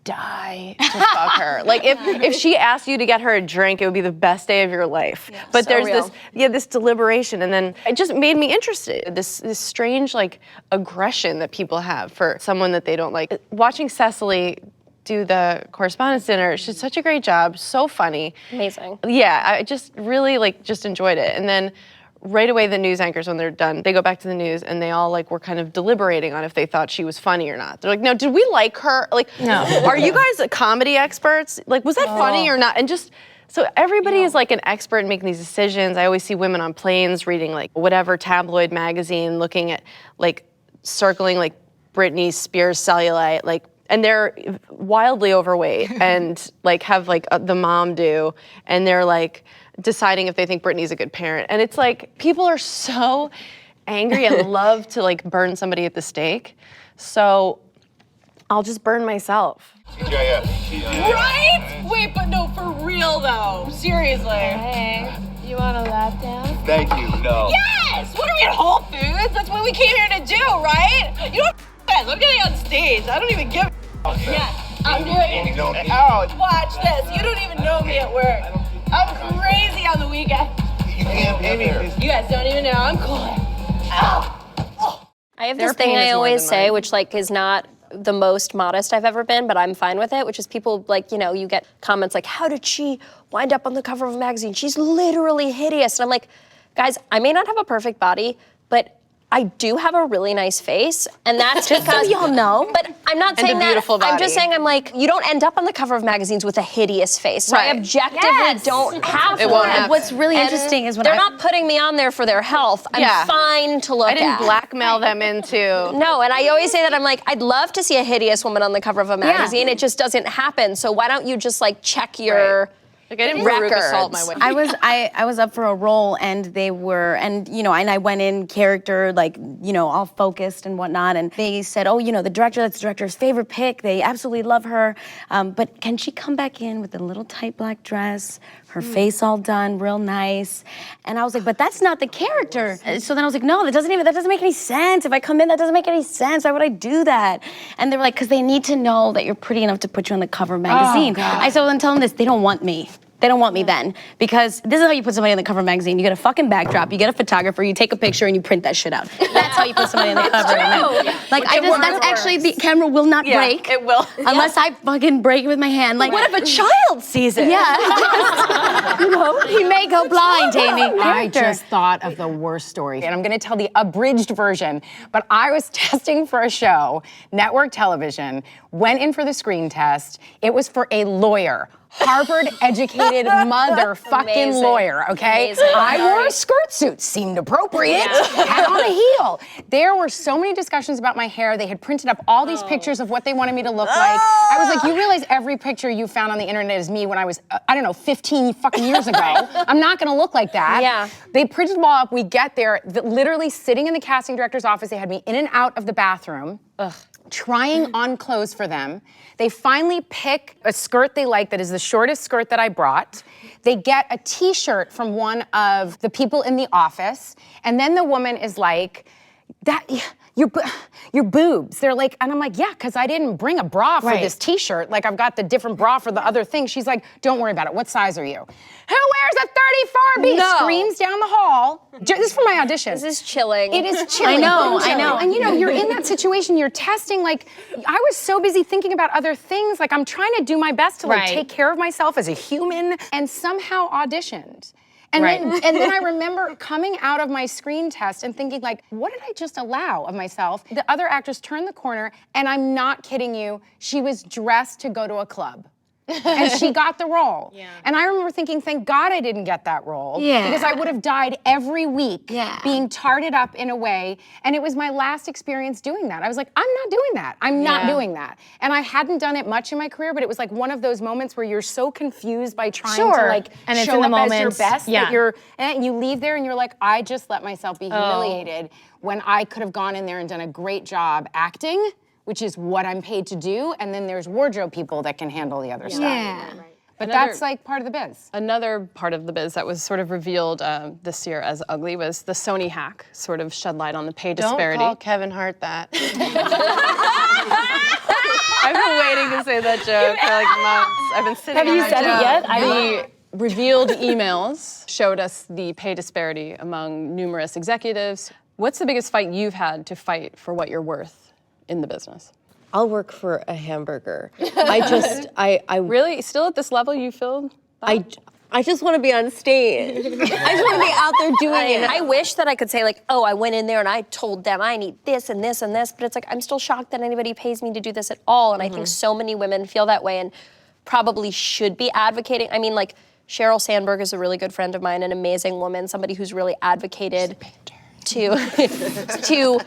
F: die to fuck her. Like if she asked you to get her a drink, it would be the best day of your life. Yeah, but so there's this deliberation, and then it just made me interested. This strange like aggression that people have for someone that they don't like. Watching Cecily do the correspondence dinner, she's such a great job, so funny.
C: Amazing.
F: Yeah, I just really just enjoyed it. And then right away, the news anchors, when they're done, they go back to the news and they all like were kind of deliberating on if they thought she was funny or not. They're like, no, did we like her? Like, no. Are you guys comedy experts? Like, was that funny or not? And just, so everybody is like an expert in making these decisions. I always see women on planes reading like whatever tabloid magazine, looking at like circling like Britney Spears cellulite, like, and they're wildly overweight and like have like the mom do, and they're like deciding if they think Britney's a good parent. And it's like, people are so angry and love to like burn somebody at the stake. So I'll just burn myself.
K: Right? Wait, but no, for real though. Seriously. Hey, you want a lap dance?
L: Thank you, no.
K: Yes! What are we at Whole Foods? That's what we came here to do, right? You don't this. I'm getting on stage. I don't even give a Yeah, I'm doing it. Watch this. You don't even know me at work. I'm crazy on the weekend.
L: You can't be here.
K: You guys don't even know. I'm cool.
C: I have this thing I always say, which like is not the most modest I've ever been, but I'm fine with it, which is people like, you know, you get comments like, how did she wind up on the cover of a magazine? She's literally hideous. And I'm like, guys, I may not have a perfect body, but I do have a really nice face, and that's
B: just
C: because
B: so y'all know.
C: But I'm not saying that. I'm just saying I'm like, you don't end up on the cover of magazines with a hideous face. So I objectively don't have
B: it. Won't happen. What's really interesting is when
C: they're not putting me on there for their health. I'm fine to look at.
F: I didn't blackmail them into.
C: No, and I always say that I'm like, I'd love to see a hideous woman on the cover of a magazine. It just doesn't happen. So why don't you just like check your
F: Like I didn't Veruca Salt my way.
B: I was up for a role, and they were, and you know, and I went in character, like, you know, all focused and whatnot, and they said, oh, you know, that's the director's favorite pick. They absolutely love her, but can she come back in with a little tight black dress, her face all done, real nice? And I was like, but that's not the character. So then I was like, no, that doesn't make any sense. If I come in, that doesn't make any sense. Why would I do that? And they were like, because they need to know that you're pretty enough to put you on the cover of a magazine. I said, well, then tell them this, they don't want me. They don't want me then, because this is how you put somebody on the cover of a magazine. You get a fucking backdrop, you get a photographer, you take a picture, and you print that shit out. That's how you put somebody on the cover. Like, that's actually, the camera will not break.
F: It will.
B: Unless I fucking break it with my hand. Like,
C: What if a child sees it?
B: yeah. He may go blind, Amy.
G: I just thought of the worst story, and I'm going to tell the abridged version. But I was testing for a show, network television, went in for the screen test. It was for a lawyer. Harvard-educated motherfucking
C: Amazing.
G: lawyer, okay?
C: Amazing.
G: I wore a skirt suit, seemed appropriate, had on a heel. There were so many discussions about my hair. They had printed up all these pictures of what they wanted me to look like. I was like, you realize every picture you found on the internet is me when I was, 15 fucking years ago. I'm not gonna look like that.
C: Yeah.
G: They printed them all up, we get there, literally sitting in the casting director's office, they had me in and out of the bathroom. Trying on clothes for them. They finally pick a skirt they like that is the shortest skirt that I brought. They get a t-shirt from one of the people in the office, and then the woman is like, your boobs. They're like, and I'm like, yeah, because I didn't bring a bra for this t-shirt. Like, I've got the different bra for the other thing. She's like, don't worry about it. What size are you? Who wears a 34B?
C: No.
G: Screams down the hall. This is for my audition.
C: This is chilling.
G: It is chilling.
B: I know.
G: And you're in that situation, you're testing, like, I was so busy thinking about other things, like I'm trying to do my best to take care of myself as a human, and somehow auditioned. And then I remember coming out of my screen test and thinking, like, what did I just allow of myself? The other actress turned the corner, and I'm not kidding you, she was dressed to go to a club. And she got the role. And I remember thinking, thank God I didn't get that role. Because I would have died every week being tarted up in a way. And it was my last experience doing that. I was like, I'm not doing that. I'm not doing that. And I hadn't done it much in my career, but it was like one of those moments where you're so confused by trying to like
H: and it's
G: show
H: in the
G: up as your
H: moment.
G: best that and you leave there and you're like, I just let myself be humiliated when I could have gone in there and done a great job acting, which is what I'm paid to do, and then there's wardrobe people that can handle the other stuff. But that's like part of the biz.
A: Another part of the biz that was sort of revealed this year as ugly was the Sony hack, sort of shed light on the pay disparity.
F: Don't call Kevin Hart that. I've been waiting to say that joke for like months. I've been sitting on that joke.
H: Have you said it yet?
A: The revealed emails showed us the pay disparity among numerous executives. What's the biggest fight you've had to fight for what you're worth in the business?
E: I'll work for a hamburger. I
A: Really? Still at this level you feel?
E: I just want to be on stage. I just want to be out there doing it.
C: I wish that I could say like, oh, I went in there and I told them I need this and this and this, but it's like, I'm still shocked that anybody pays me to do this at all. And I think so many women feel that way and probably should be advocating. I mean, like, Sheryl Sandberg is a really good friend of mine, an amazing woman, somebody who's really advocated to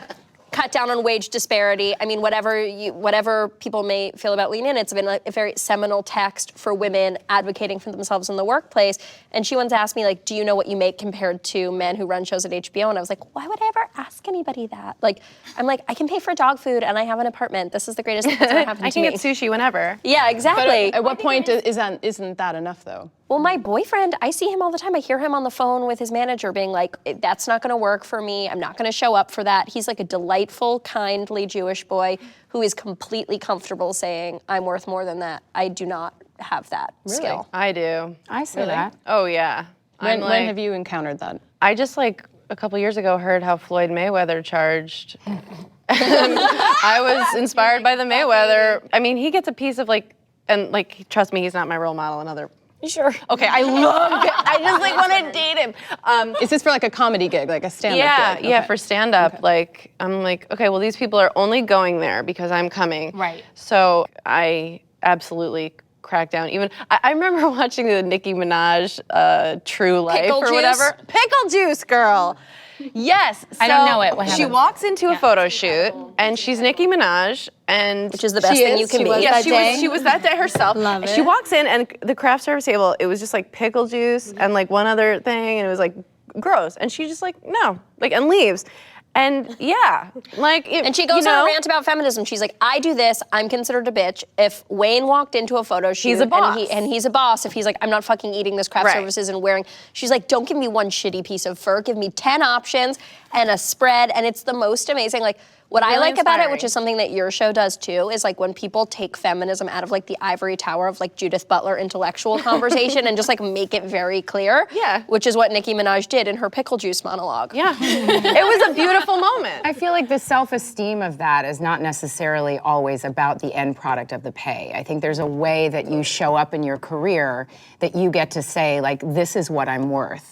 C: cut down on wage disparity. I mean, whatever people may feel about Lean In, it's been a very seminal text for women advocating for themselves in the workplace. And she once asked me, like, do you know what you make compared to men who run shows at HBO? And I was like, why would I ever ask anybody that? Like, I'm like, I can pay for dog food and I have an apartment. This is the greatest thing that's ever happened to me.
F: I can get sushi whenever.
C: Yeah, exactly.
A: At what point isn't that enough though?
C: Well, my boyfriend, I see him all the time. I hear him on the phone with his manager being like, that's not gonna work for me. I'm not gonna show up for that. He's like a delightful, kindly Jewish boy who is completely comfortable saying, I'm worth more than that. I do not have that skill.
F: I do.
G: I say that.
F: Oh, yeah.
A: When have you encountered that?
F: I just like a couple years ago heard how Floyd Mayweather charged. I was inspired by the Mayweather. I mean, he gets a piece of like, and like, trust me, he's not my role model and other.
C: Sure.
F: Okay, I love it. I just like want to date him.
A: Is this for like a comedy gig, like a stand-up gig?
F: Yeah, for stand-up. Like, I'm like, okay, well, these people are only going there because I'm coming.
H: Right.
F: So I absolutely crack down. Even I remember watching the Nicki Minaj True Life
C: Pickle
F: or
C: juice?
F: whatever. Pickle juice, girl. Yes.
H: I don't know it. What
F: She
H: happened?
F: walks into a photo shoot, and she's Nicki Minaj, and
C: Which is the best thing you can be.
F: Yeah, she was that day herself.
B: Love it.
F: She walks in, and the craft service table, it was just like pickle juice and like one other thing, and it was like gross. And she just like, no, like, and leaves. And yeah, like,
C: And she goes on a rant about feminism. She's like, I do this, I'm considered a bitch. If Wayne walked into a photo shoot
F: He's a boss.
C: and he's a boss, if he's like, I'm not fucking eating this craft services and wearing, she's like, don't give me one shitty piece of fur, give me 10 options and a spread. And it's the most amazing, like, What I
G: Really
C: like about it,
G: inspiring.
C: which is something that your show does too, is like when people take feminism out of like the ivory tower of like Judith Butler intellectual conversation and just like make it very clear.
F: Yeah.
C: Which is what Nicki Minaj did in her pickle juice monologue.
F: Yeah. It was a beautiful moment.
G: I feel like the self-esteem of that is not necessarily always about the end product of the pay. I think there's a way that you show up in your career that you get to say, like, this is what I'm worth.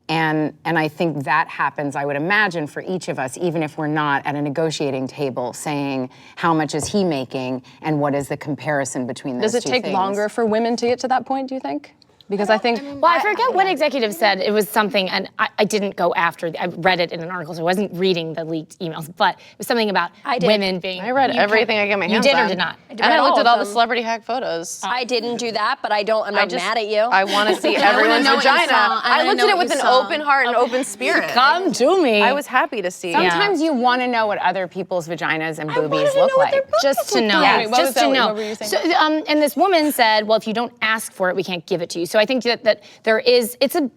G: And I think that happens, I would imagine, for each of us, even if we're not at a negotiating table saying, how much is he making and what is the comparison between those two
A: Does it take
G: things.
A: longer for women to get to that point, do you think? Because I think...
H: Well, I forget what executive said. It was something, and I didn't go after, I read it in an article, so I wasn't reading the leaked emails, but it was something about women being...
F: I read everything I get my hands on.
H: You did or did not?
F: And I looked at all the celebrity hack photos.
C: I didn't do that, but I'm not mad at you.
F: I want to see everyone's vagina. I looked at it with an open heart and open spirit.
H: Come to me.
F: I was happy to see.
G: Sometimes you want to know what other people's vaginas and boobies look like.
H: Just to know.
A: Wait, what was
H: Just to
A: that?
H: know.
A: What were you saying?
H: So, and this woman said, well, if you don't ask for it, we can't give it to you. So I think that there is, it's a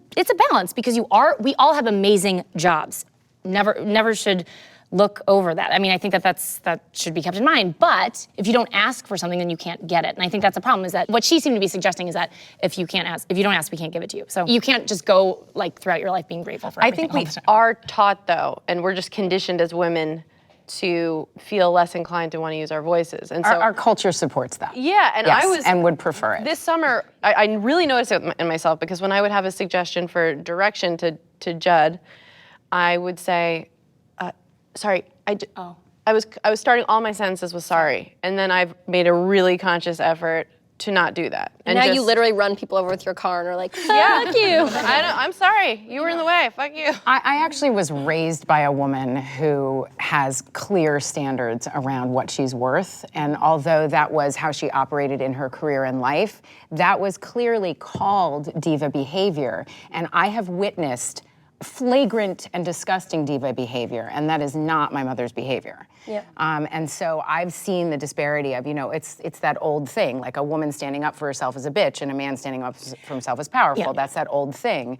H: balance because we all have amazing jobs. Never should look over that. I mean, I think that should be kept in mind. But if you don't ask for something, then you can't get it. And I think that's a problem. Is that what she seemed to be suggesting is that if you don't ask, we can't give it to you. So you can't just go like throughout your life being grateful for
F: I
H: everything.
F: think we are taught though, and we're just conditioned as women to feel less inclined to want to use our voices. And so
G: Our culture supports that.
F: yeah, and
G: Yes,
F: I was
G: and would prefer it.
F: This summer, I really noticed it in myself because when I would have a suggestion for direction to Judd, I would say, sorry, I was starting all my sentences with sorry, and then I've made a really conscious effort to not do that.
C: And now you literally run people over with your car and are like,
F: yeah,
C: fuck you.
F: I'm sorry, you were in the way, fuck you.
G: I actually was raised by a woman who has clear standards around what she's worth. And although that was how she operated in her career and life, that was clearly called diva behavior. And I have witnessed flagrant and disgusting diva behavior, and that is not my mother's behavior.
C: Yeah.
G: And so I've seen the disparity of, it's that old thing, like a woman standing up for herself as a bitch and a man standing up for himself as powerful.
H: Yeah.
G: That's that old thing.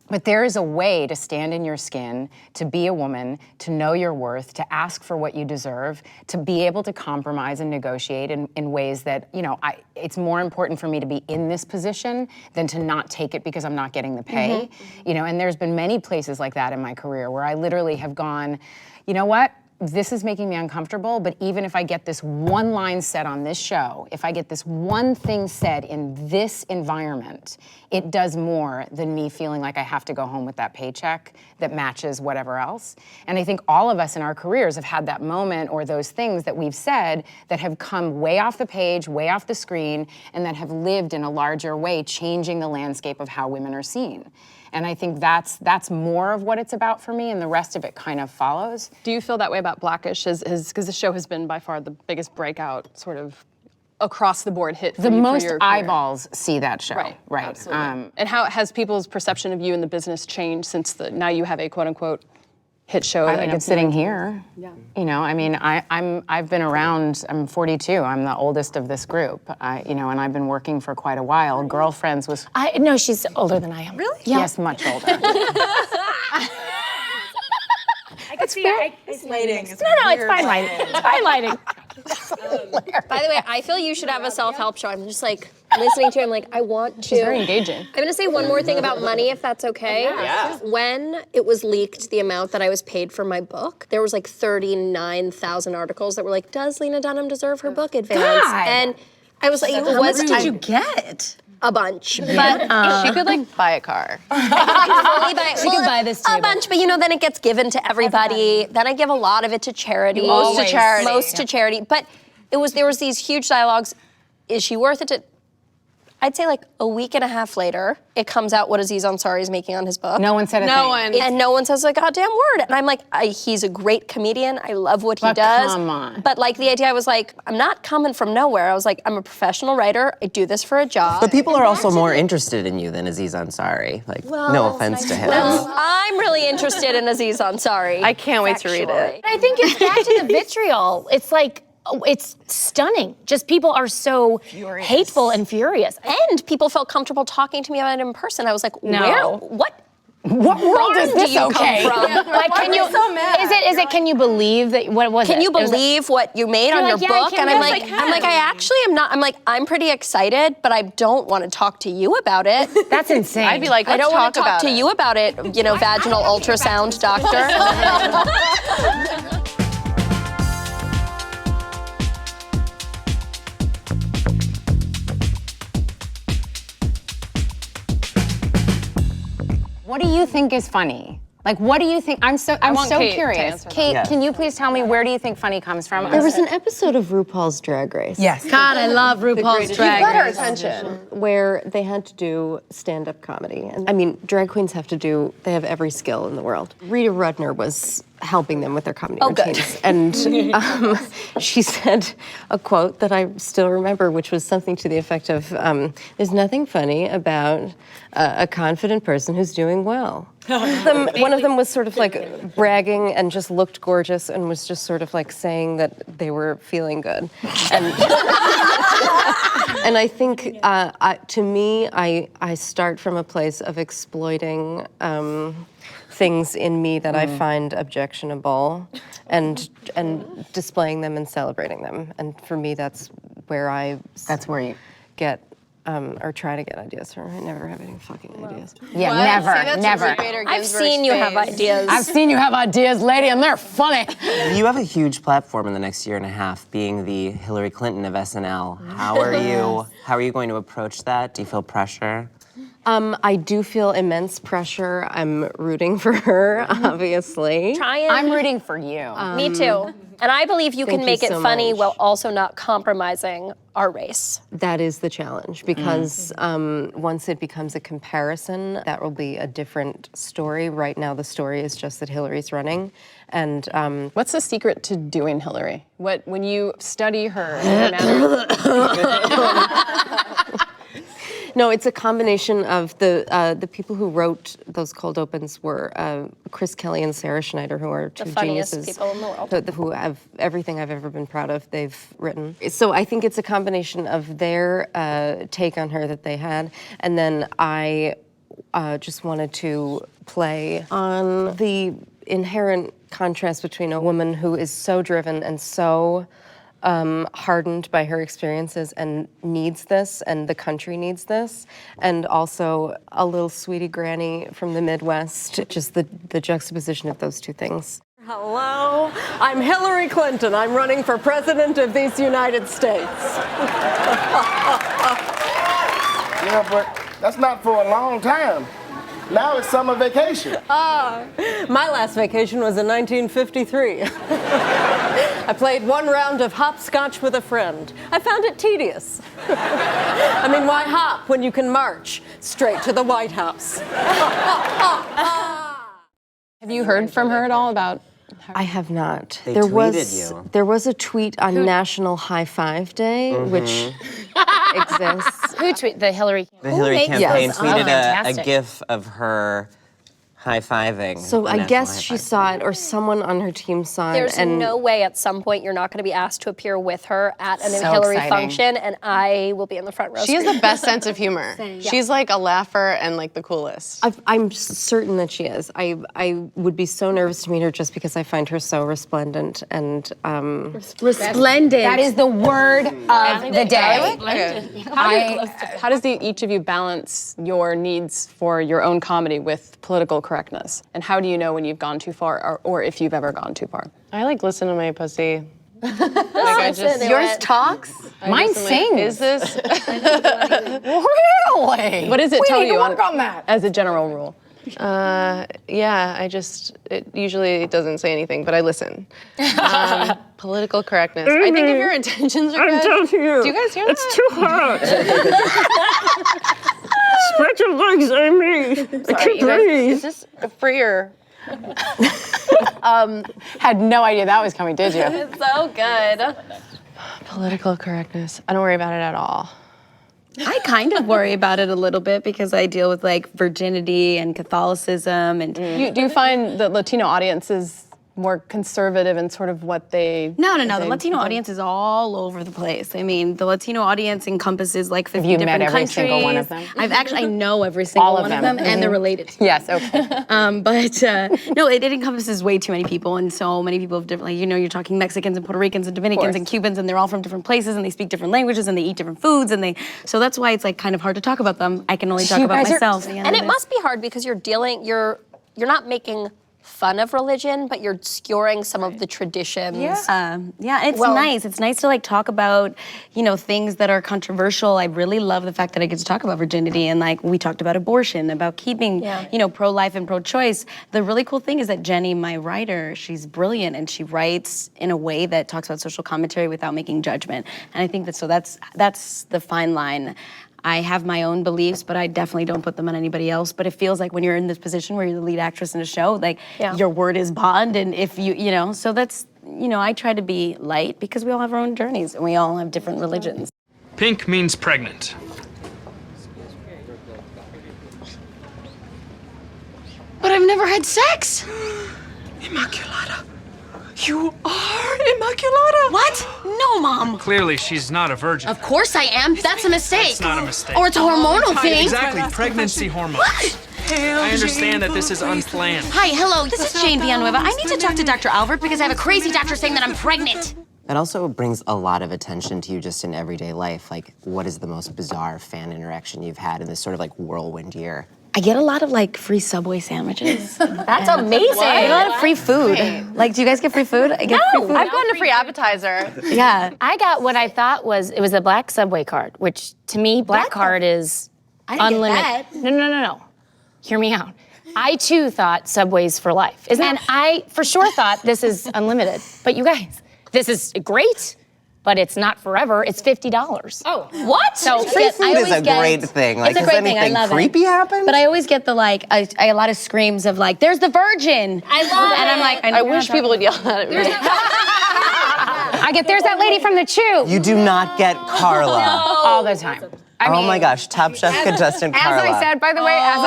G: But there is a way to stand in your skin, to be a woman, to know your worth, to ask for what you deserve, to be able to compromise and negotiate in ways that, it's more important for me to be in this position than to not take it because I'm not getting the pay. And there's been many places like that in my career where I literally have gone, you know what? This is making me uncomfortable, but even if I get this one line said on this show, if I get this one thing said in this environment, it does more than me feeling like I have to go home with that paycheck that matches whatever else. And I think all of us in our careers have had that moment or those things that we've said that have come way off the page, way off the screen, and that have lived in a larger way, changing the landscape of how women are seen. And I think that's more of what it's about for me, and the rest of it kind of follows.
A: Do you feel that way about Blackish? Because the show has been by far the biggest breakout, sort of across the board hit for
G: The
A: you,
G: most
A: for your career.
G: eyeballs see that show.
A: Right. Absolutely. And how has people's perception of you in the business changed since now you have a quote unquote hit show?
G: I mean, I'm sitting here. Yeah. I've been around. I'm 42. I'm the oldest of this group. And I've been working for quite a while. Girlfriends was.
H: No, she's older than I am.
C: Really?
H: Yeah.
G: Yes, much older.
K: I can see it's lighting.
H: No, it's fine lighting. It's fine lighting.
C: By the way, I feel you should have a self-help show. I'm just like listening to it. I'm like, I want to.
A: She's very engaging.
C: I'm going to say one more thing about money, if that's okay.
L: Yeah.
C: When it was leaked, the amount that I was paid for my book, there was like 39,000 articles that were like, does Lena Dunham deserve her book advance?
H: God.
C: And I was like,
B: How much did you get?
C: A bunch. But
F: She could buy a car.
C: she
H: could buy this
C: a
H: table.
C: bunch, but then it gets given to everybody. Then I give a lot of it to charity.
F: Most to charity.
C: Most to charity. But there was these huge dialogues. Is she worth it to? I'd say like a week and a half later, it comes out what Aziz Ansari is making on his book.
G: No one said a thing.
C: And no one says a goddamn word. And I'm like, he's a great comedian. I love what he does.
G: Come on.
C: But the idea, I was like, I'm not coming from nowhere. I was like, I'm a professional writer. I do this for a job.
D: But people are also more interested in you than Aziz Ansari. No offense to him.
C: I'm really interested in Aziz Ansari.
F: I can't wait to read it.
H: I think it's back to the vitriol. It's like, it's stunning. Just people are so hateful and furious.
C: And people felt comfortable talking to me about it in person. I was like,
H: No.
C: where? What?
G: What world is this okay?
H: Like, can you? Is it? Can you believe that? What was it?
C: Can you believe what you made on your book? And I'm like, I actually am not. I'm like, I'm pretty excited, but I don't want to talk to you about it.
H: That's insane.
F: I'd be like,
C: I
F: let's
C: don't want
F: talk
C: to talk
F: about
C: to
F: it.
C: you about it. Vaginal ultrasound doctor.
G: What do you think is funny? Like, what do you think? I'm so
A: want Kate to
G: curious.
A: answer that.
G: Kate,
D: Yeah.
G: can you please tell me, where do you think funny comes from?
E: There was an episode of RuPaul's Drag Race.
B: God, I love RuPaul's Drag Race.
A: attention.
E: Where they had to do stand-up comedy. And I mean, drag queens they have every skill in the world. Rita Rudner was helping them with their comedy routines. And she said a quote that I still remember, which was something to the effect of, there's nothing funny about a confident person who's doing well. One of them was sort of like bragging and just looked gorgeous and was just sort of like saying that they were feeling good. And and I think, to me, I start from a place of exploiting things in me that I find objectionable and displaying them and celebrating them. And for me, that's where you get or try to get ideas from. I never have any fucking ideas.
G: Yeah, never.
C: I've seen you have ideas.
G: I've seen you have ideas, lady, and they're funny.
D: You have a huge platform in the next year and a half, being the Hillary Clinton of SNL. How are you going to approach that? Do you feel pressure?
E: I do feel immense pressure. I'm rooting for her, obviously.
G: I'm rooting for you.
C: Me too. And I believe you can
E: you
C: make it
E: so
C: funny
E: much.
C: while also not compromising our race.
E: That is the challenge, because once it becomes a comparison, that will be a different story. Right now, the story is just that Hillary's running. And
A: What's the secret to doing Hillary? When you study her?
E: No, it's a combination of the people who wrote those cold opens were Chris Kelly and Sarah Schneider, who are two
C: The funniest
E: geniuses
C: people in the world.
E: who have everything I've ever been proud of. They've written. So I think it's a combination of their take on her that they had, and then I just wanted to play on the inherent contrast between a woman who is so driven and so hardened by her experiences and needs this, and the country needs this, and also a little sweetie granny from the Midwest, just the juxtaposition of those two things.
M: Hello, I'm Hillary Clinton. I'm running for president of these United States.
L: Yeah, but that's not for a long time. Now it's summer vacation.
M: My last vacation was in 1953. I played one round of hopscotch with a friend. I found it tedious. I mean, why hop when you can march straight to the White House?
A: Have you heard from her at all about?
E: I have not.
D: They
E: there
D: tweeted
E: was a tweet on National High Five Day, which exists.
H: Who tweeted the Hillary?
D: The Hillary campaign tweeted a
H: fantastic.
D: GIF of her high-fiving.
E: So
D: the
E: I
D: National
E: guess
D: High
E: she
D: Five
E: saw
D: Day.
E: it, or someone on her team saw it.
C: There's
E: and
C: no way at some point you're not going to be asked to appear with her at an
G: So
C: Hillary
G: exciting.
C: function, and I will be in the front row.
F: She has
C: screaming.
F: the best sense of humor. She's like a laugher and like the coolest.
E: I'm certain that she is. I would be so nervous to meet her just because I find her so resplendent and
B: Resplendent.
G: That is the word of the day.
A: How does each of you balance your needs for your own comedy with political correctness? And how do you know when you've gone too far, or if you've ever gone too far?
F: I like listen to my pussy.
B: Yours talks?
G: Mine sings.
F: Is this?
G: Really?
A: What does it
G: We
A: tell
G: need to
A: you
G: work on that.
A: as a general rule?
F: Yeah, it usually doesn't say anything, but I listen. Political correctness. I think if your intentions are good.
M: telling you.
F: Do you guys hear that?
M: It's too hot. Spread your legs, Amy. I can't breathe.
F: Is this freer?
G: Had no idea that was coming, did you?
C: It's so good.
F: Political correctness. I don't worry about it at all.
B: I kind of worry about it a little bit because I deal with like virginity and Catholicism and
A: Do you find the Latino audiences more conservative in sort of what they...
B: No. The Latino audience is all over the place. I mean, the Latino audience encompasses like 50
G: you
B: different
G: met every
B: countries.
G: single one of them?
B: I know every single
G: All of
B: one of
G: them.
B: them, and they're related to me.
G: Yes, okay.
B: No, it encompasses way too many people, and so many people of different, like, you're talking Mexicans and Puerto Ricans and Dominicans and Cubans, and they're all from different places, and they speak different languages, and they eat different foods, so that's why it's like kind of hard to talk about them. I can only talk about myself.
C: And it must be hard because you're not making fun of religion, but you're skewering some of the traditions.
B: It's nice. It's nice to like talk about, things that are controversial. I really love the fact that I get to talk about virginity, and like we talked about abortion, about keeping, pro-life and pro-choice. The really cool thing is that Jenny, my writer, she's brilliant, and she writes in a way that talks about social commentary without making judgment. And I think that's the fine line. I have my own beliefs, but I definitely don't put them on anybody else. But it feels like when you're in this position where you're the lead actress in a show, like your word is bond. And if so that's, I try to be light because we all have our own journeys and we all have different religions.
N: Pink means pregnant.
K: But I've never had sex.
N: Immaculata. You are Immaculata.
K: What? No, Mom.
N: Clearly, she's not a virgin.
K: Of course I am. That's a mistake.
N: It's not a mistake.
K: Or it's a hormonal thing.
N: Exactly, pregnancy hormones.
K: What?
N: I understand that this is unplanned.
K: Hi, hello. This is Jane Villanueva. I need to talk to Dr. Albert because I have a crazy doctor saying that I'm pregnant.
D: That also brings a lot of attention to you just in everyday life. Like, what is the most bizarre fan interaction you've had in this sort of like whirlwind year?
B: I get a lot of like free Subway sandwiches.
C: That's amazing.
B: I get a lot of free food. Like, do you guys get free food? I get free food.
F: I've gotten a free appetizer.
B: Yeah.
H: I got what I thought was a black Subway card, which to me, black card is unlimited. No. Hear me out. I too thought Subway's for life. And I for sure thought this is unlimited. But you guys, this is great. But it's not forever. It's $50.
C: Oh, what?
D: So free food is a great thing. Like, does anything creepy happen?
B: But I always get the like, a lot of screams of like, "There's the virgin!"
C: I love it.
B: And I'm like,
F: I wish people would yell at me.
G: I get, there's that lady from the Chew.
D: You do not get Carla.
G: All the time.
D: Oh my gosh, Top Chef contestant Carla.
G: As I said, by the way, I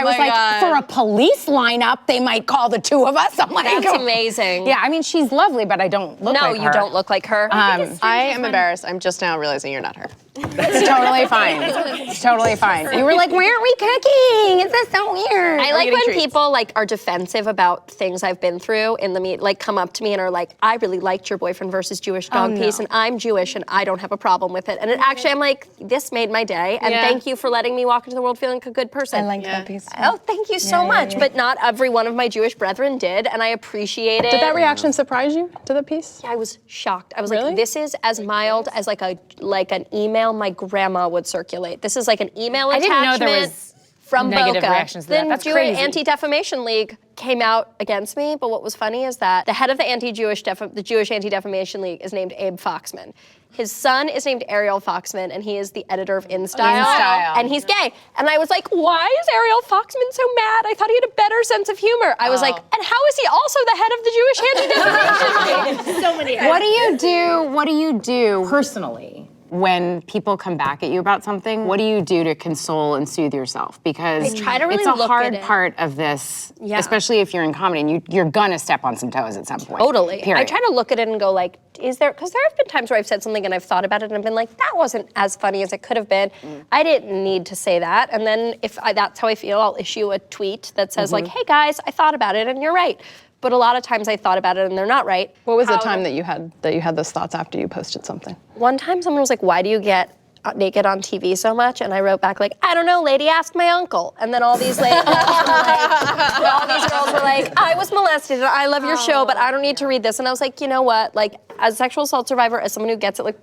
G: was like, for a police lineup, they might call the two of us. I'm like,
C: That's amazing.
G: Yeah, I mean, she's lovely, but I don't look like her.
C: No, you don't look like her.
F: I am embarrassed. I'm just now realizing you're not her.
G: It's totally fine. It's totally fine. You were like, why aren't we cooking? It's just so weird.
C: I like when people like are defensive about things I've been through in the meet, like come up to me and are like, I really liked your boyfriend versus Jewish dog piece, and I'm Jewish and I don't have a problem with it. And it actually, I'm like, this made my day, and thank you for letting me walk into the world feeling like a good person.
B: I liked that piece.
C: Oh, thank you so much. But not every one of my Jewish brethren did, and I appreciate it.
A: Did that reaction surprise you to the piece?
C: I was shocked. I was like, this is as mild as like an email my grandma would circulate. This is like an email attachment.
H: I didn't know there was
C: from
H: negative
C: Boca.
H: reactions to that. That's crazy.
C: Anti-Defamation League came out against me, but what was funny is that the head of the Jewish Anti-Defamation League is named Abe Foxman. His son is named Ariel Foxman, and he is the editor of InStyle, and he's gay. And I was like, why is Ariel Foxman so mad? I thought he had a better sense of humor. I was like, and how is he also the head of the Jewish Anti-Defamation League? So many.
G: What do you do personally when people come back at you about something? What do you do to console and soothe yourself? Because
C: I try to really
G: it's a
C: look
G: hard
C: at it.
G: part of this, especially if you're in comedy, and you're gonna step on some toes at some point.
C: Totally.
G: Period.
C: I try to look at it and go like, because there have been times where I've said something and I've thought about it and I've been like, that wasn't as funny as it could have been. I didn't need to say that. And then that's how I feel, I'll issue a tweet that says like, hey guys, I thought about it and you're right. But a lot of times I thought about it and they're not right.
A: What was the time that you had those thoughts after you posted something?
C: One time someone was like, why do you get naked on TV so much? And I wrote back like, I don't know, lady, ask my uncle. And then all these girls were like, I was molested and I love your show, but I don't need to read this. And I was like, you know what? Like, as a sexual assault survivor, as someone who gets it, like,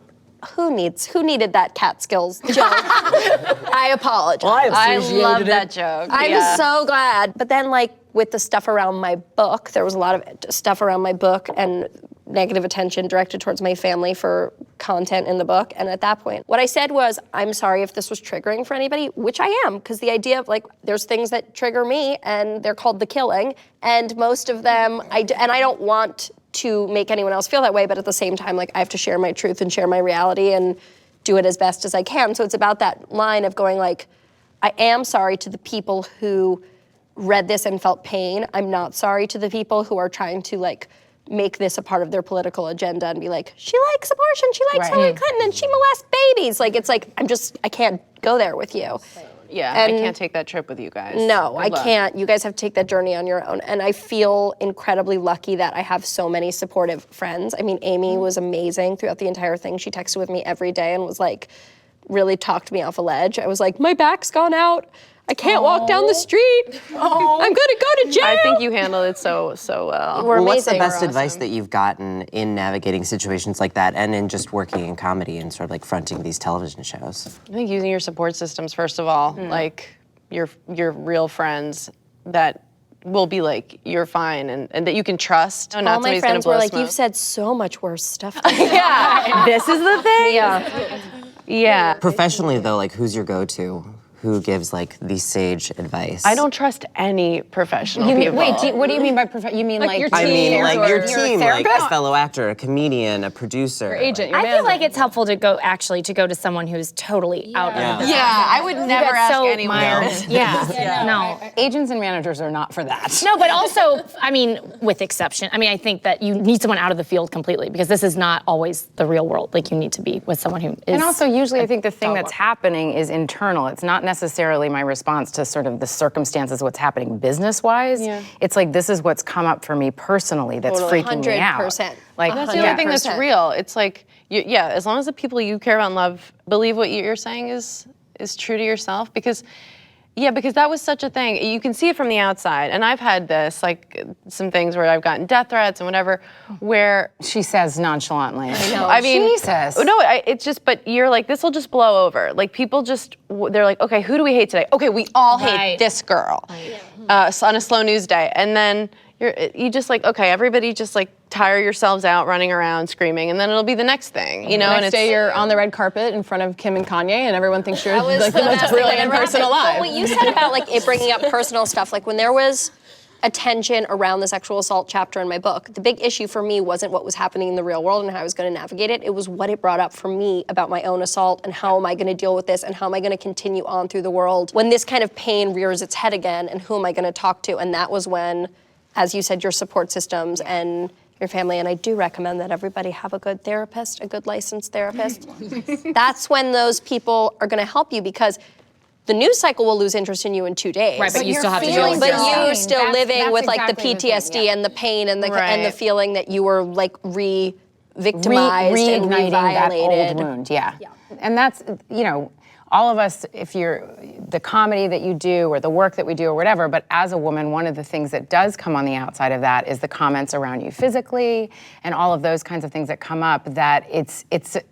C: who needed that Catskills joke? I apologize.
F: Well, I love that joke.
C: I'm so glad. But then like with the stuff around my book, there was a lot of stuff around my book and negative attention directed towards my family for content in the book. And at that point, what I said was, I'm sorry if this was triggering for anybody, which I am, because the idea of like, there's things that trigger me and they're called The Killing. And most of them, I don't want to make anyone else feel that way, but at the same time, like I have to share my truth and share my reality and do it as best as I can. So it's about that line of going like, I am sorry to the people who read this and felt pain. I'm not sorry to the people who are trying to like make this a part of their political agenda and be like, she likes abortion, she likes Hillary Clinton, and she molests babies. Like, it's like, I can't go there with you.
F: Yeah,
C: And
F: I can't take that trip with you guys.
C: No, I
F: Good luck.
C: can't. You guys have to take that journey on your own. And I feel incredibly lucky that I have so many supportive friends. I mean, Amy was amazing throughout the entire thing. She texted with me every day and was like, really talked me off a ledge. I was like, my back's gone out. I can't walk down the street. I'm gonna go to jail.
F: I think you handled it so well.
C: You were amazing.
D: What's the best
C: We're
D: advice that you've gotten in navigating situations like that and in just working in comedy and sort of like fronting these television shows?
F: I think using your support systems, first of all, like your real friends that will be like, you're fine and that you can trust.
C: All my friends were like, you've said so much worse stuff. Yeah,
F: this is the thing?
C: Yeah.
F: Yeah.
D: Professionally though, like who's your go-to? Who gives like the sage advice?
F: I don't trust any professional people.
G: Wait, what do you mean by professional? You mean like your team?
D: I mean, like your team, like
G: therapist?
D: a fellow actor, a comedian, a producer.
A: Your agent, your
H: I
A: manager.
H: feel like it's helpful to go to someone who's totally out of the
F: Yeah, I would never
H: get
F: ask
H: so
F: anyone.
H: mired. Yeah, no.
G: Agents and managers are not for that.
H: No, but also, I mean, with exception, I mean, I think that you need someone out of the field completely because this is not always the real world. Like, you need to be with someone who is.
G: And also, usually, I think the thing that's happening is internal. It's not necessarily my response to sort of the circumstances, what's happening business-wise.
F: Yeah.
G: It's like, this is what's come up for me personally that's freaking me out.
C: 100%.
G: Like,
F: That's the only thing that's real. It's like, as long as the people you care about and love believe what you're saying is true to yourself, because that was such a thing. You can see it from the outside, and I've had this, like some things where I've gotten death threats and whatever, where
G: she says nonchalantly.
F: I mean,
G: Jesus.
F: No, it's just, but you're like, this will just blow over. Like people just, they're like, okay, who do we hate today? Okay, we all hate this girl on a slow news day, and then you just like, okay, everybody just like tire yourselves out running around screaming, and then it'll be the next thing, you know.
A: Next day you're on the red carpet in front of Kim and Kanye, and everyone thinks you're like the most brilliant person alive.
C: But what you said about like it bringing up personal stuff, like when there was attention around the sexual assault chapter in my book, the big issue for me wasn't what was happening in the real world and how I was going to navigate it. It was what it brought up for me about my own assault and how am I going to deal with this and how am I going to continue on through the world when this kind of pain rears its head again, and who am I going to talk to? And that was when, as you said, your support systems and your family, and I do recommend that everybody have a good therapist, a good licensed therapist. That's when those people are going to help you, because the news cycle will lose interest in you in 2 days.
H: Right, but you still have to deal with
C: But
H: it.
C: you're still living with like the
G: exactly the
C: PTSD
G: thing, yeah.
C: and the pain and the
F: Right.
C: and the feeling that you were like re-victimized and
G: reigniting that
C: re-violated.
G: old wound, yeah. And that's, you know, all of us, if you're the comedy that you do or the work that we do or whatever, but as a woman, one of the things that does come on the outside of that is the comments around you physically and all of those kinds of things that come up, that it's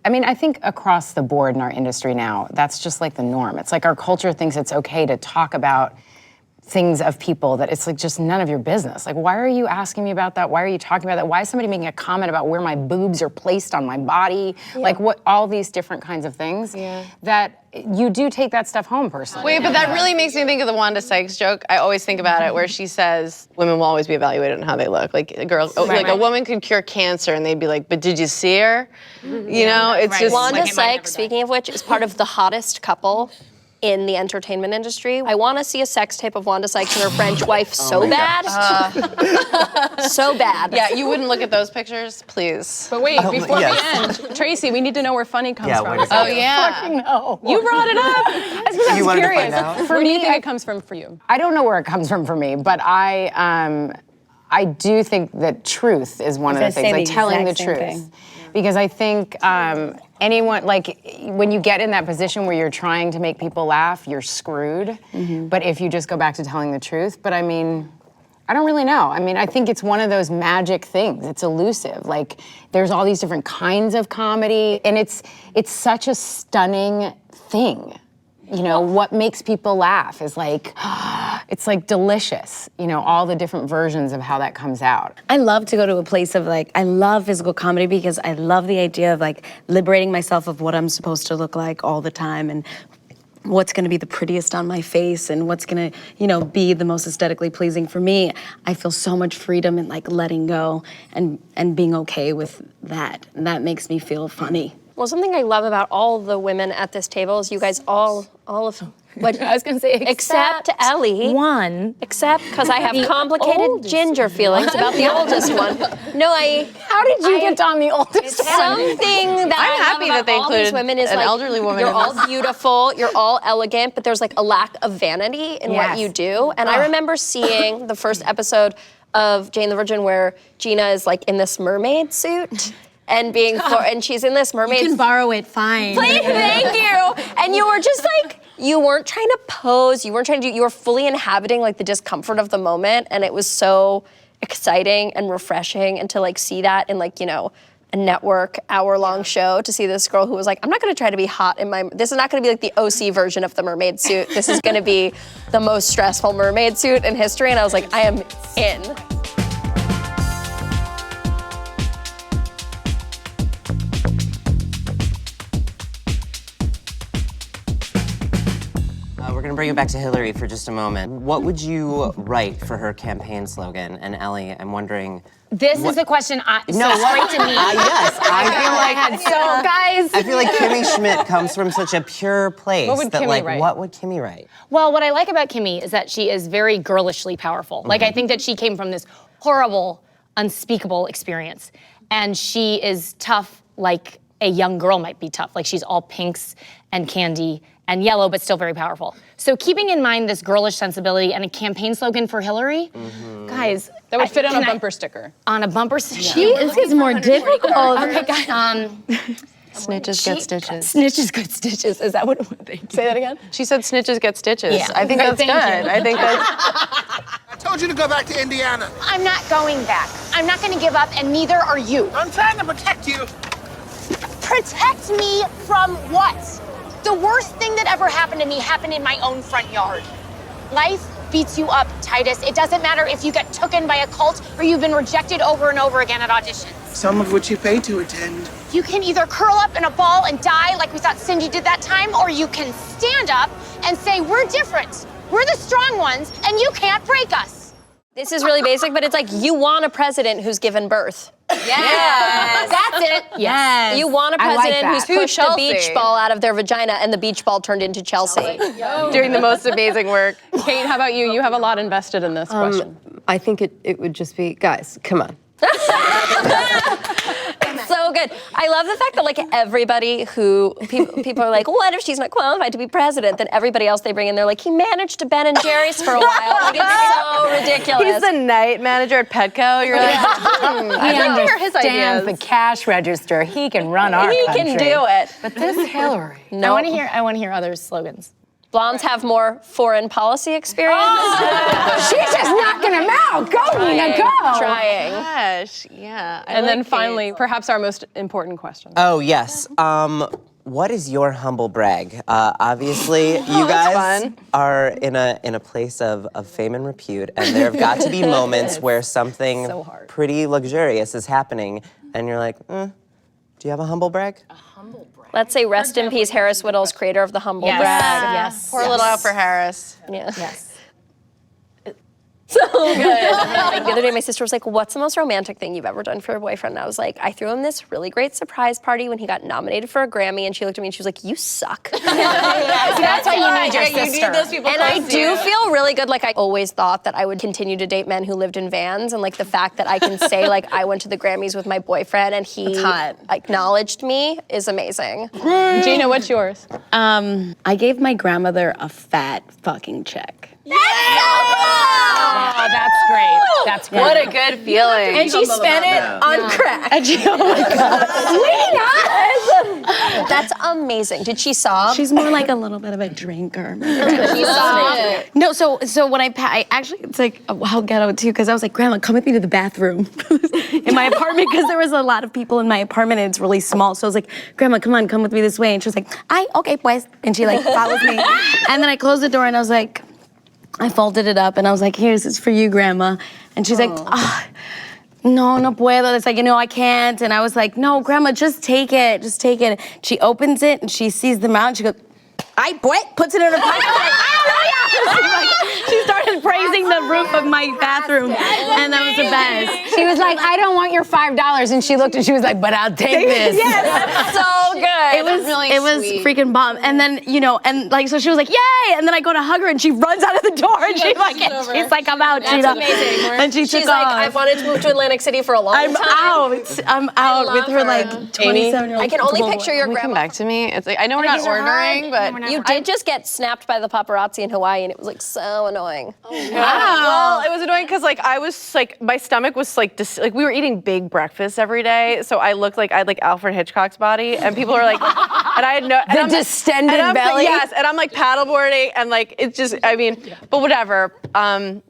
G: I mean, I think across the board in our industry now, that's just like the norm. It's like our culture thinks it's okay to talk about things of people that it's like just none of your business. Like, why are you asking me about that? Why are you talking about that? Why is somebody making a comment about where my boobs are placed on my body? Like, what, all these different kinds of things that you do take that stuff home personally.
F: Wait, but that really makes me think of the Wanda Sykes joke. I always think about it, where she says women will always be evaluated on how they look. Like a girl, like a woman could cure cancer, and they'd be like, "But did you see her?" You know, it's just
C: Wanda Sykes, speaking of which, is part of the hottest couple in the entertainment industry. I want to see a sex tape of Wanda Sykes and her French wife so bad. So bad.
F: Yeah, you wouldn't look at those pictures, please.
A: But wait, before we end, Tracee, we need to know where funny comes from.
D: wait a second.
F: Yeah.
H: No.
A: You brought it up. I was
D: You wanted to
A: curious.
D: find out?
A: Where do you think it comes from for you?
G: I don't know where it comes from for me, but I do think that truth is one of the things, like telling the truth. Because I think anyone, like when you get in that position where you're trying to make people laugh, you're screwed. But if you just go back to telling the truth, but I mean, I don't really know. I mean, I think it's one of those magic things. It's elusive. Like there's all these different kinds of comedy, and it's such a stunning thing. You know, what makes people laugh is like, it's like delicious, you know, all the different versions of how that comes out.
B: I love to go to a place of like, I love physical comedy because I love the idea of like liberating myself of what I'm supposed to look like all the time and what's gonna be the prettiest on my face and what's gonna, you know, be the most aesthetically pleasing for me. I feel so much freedom in like letting go and being okay with that. And that makes me feel funny.
C: Well, something I love about all the women at this table is you guys all of What,
H: I was gonna say
C: except Ellie.
H: One.
C: Except because I have complicated ginger feelings about the oldest one. No,
H: How did you get on the oldest one?
C: Something that I
F: happy
C: love
F: that they
C: about all these
F: included
C: women is
F: an
C: like,
F: elderly woman
C: you're
F: in
C: all
F: this.
C: beautiful, you're all elegant, but there's like a lack of vanity in what you do. And I remember seeing the first episode of Jane the Virgin where Gina is like in this mermaid suit. And and she's in this mermaid.
B: You can borrow it, fine.
C: Please, thank you. And you were just like, you weren't trying to pose. You weren't trying to you were fully inhabiting like the discomfort of the moment. And it was so exciting and refreshing. And to like see that in like, a network hour-long show, to see this girl who was like, I'm not gonna try to be hot this is not gonna be like the OC version of the mermaid suit. This is gonna be the most stressful mermaid suit in history. And I was like, I am in.
D: We're gonna bring it back to Hillary for just a moment. What would you write for her campaign slogan? And Ellie, I'm wondering.
H: This is a question straight to me.
D: Yes,
H: guys.
D: I feel like Kimmy Schmidt comes from such a pure place.
A: What would Kimmy write?
D: What would Kimmy write?
H: Well, what I like about Kimmy is that she is very girlishly powerful. Like, I think that she came from this horrible, unspeakable experience. And she is tough like a young girl might be tough. Like, she's all pinks and candy and yellow, but still very powerful. So keeping in mind this girlish sensibility and a campaign slogan for Hillary, guys.
A: That would fit on a bumper sticker.
H: On a bumper sticker.
B: This is more difficult.
H: Okay, guys.
A: Snitches get stitches.
H: Snitches get stitches. Is that what they
A: Say that again?
F: She said snitches get stitches.
H: Yeah.
F: I think that's
H: Thank
F: good.
H: you.
F: I think that's.
L: I told you to go back to Indiana.
O: I'm not going back. I'm not gonna give up, and neither are you.
L: I'm trying to protect you.
O: Protect me from what? The worst thing that ever happened to me happened in my own front yard. Life beats you up, Titus. It doesn't matter if you get tooken by a cult or you've been rejected over and over again at auditions.
L: Some of which you pay to attend.
O: You can either curl up in a ball and die like we thought Cindy did that time, or you can stand up and say, we're different. We're the strong ones, and you can't break us.
C: This is really basic, but it's like you want a president who's given birth.
H: Yes. That's it.
B: Yes.
C: You want a
G: I like
C: president
G: that.
C: who's pushed a beach ball out of their vagina and the beach ball turned into Chelsea.
F: Doing the most amazing work.
A: Kate, how about you? You have a lot invested in this question.
E: I think it would just be, guys, come on.
C: It's so good. I love the fact that like everybody who people are like, what if she's not qualified to be president? Then everybody else they bring in, they're like, he managed to Ben and Jerry's for a while. Like, it's so ridiculous.
F: He's the night manager at Petco. You're like, I'd like to hear his ideas.
G: the cash register. He can run our
C: he
G: country.
C: can do it.
G: But this Hillary.
H: I want to hear other slogans.
C: Blondes have more foreign policy experience.
G: She's just knocking him out. Go, Nina, go.
C: Trying.
F: Gosh, yeah.
A: And then finally, perhaps our most important question.
D: Oh, yes. What is your humble brag? Obviously, you guys are in a place of fame and repute, and there have got to be moments where something pretty luxurious is happening, and you're like, do you have a humble brag?
C: Let's say rest in peace, Harris Whittles, creator of the humble brag.
H: Yes.
F: Pour a little out for Harris.
C: Yeah.
H: Yes.
C: So good. Like the other day, my sister was like, what's the most romantic thing you've ever done for your boyfriend? And I was like, I threw him this really great surprise party when he got nominated for a Grammy, and she looked at me and she was like, you suck.
H: That's how you need your sister.
F: You need those people
C: And I do feel really good. Like, I always thought that I would continue to date men who lived in vans, and like the fact that I can say like I went to the Grammys with my boyfriend and he acknowledged me is amazing.
A: Gina, what's yours?
B: I gave my grandmother a fat fucking check.
H: Oh, that's great. That's great.
F: What a good feeling.
C: And she spent it on crack.
B: Oh my God.
C: That's amazing. Did she sob?
B: She's more like a little bit of a drinker.
C: She sobbed.
B: No, so when I actually, it's like, how ghetto too, because I was like, Grandma, come with me to the bathroom in my apartment, because there was a lot of people in my apartment and it's really small. So I was like, Grandma, come with me this way. And she was like, okay, pues. And she like follows me. And then I closed the door and I was like, I folded it up and I was like, here's, it's for you, Grandma. And she's like, no puedo. It's like, I can't. And I was like, no, Grandma, just take it. She opens it and she sees the amount. She goes, I quit, puts it in her pocket. Like, hallelujah! She started praising the roof of my bathroom, and that was the best.
G: She was like, I don't want your $5, and she looked and she was like, but I'll take this.
B: Yes,
C: so good.
B: It was freaking bomb. And then, you know, and like, so she was like, yay! And then I go to hug her, and she runs out of the door, and she's like, I'm out, Gina.
C: That's amazing.
B: And she's
C: like, I wanted to move to Atlantic City for a long time.
B: I'm out with her like 27-year-old.
C: I can only picture your
F: Come
C: grandma.
F: back to me. It's like I know we're not ordering, but
C: You did just get snapped by the paparazzi in Hawaii, and it was like so annoying.
F: Well, it was annoying because like I was like my stomach was like like we were eating big breakfast every day, so I looked like I had like Alfred Hitchcock's body, and people were like, and I had no
G: the distended belly.
F: Yes, and I'm like paddleboarding, and like it's just I mean, but whatever.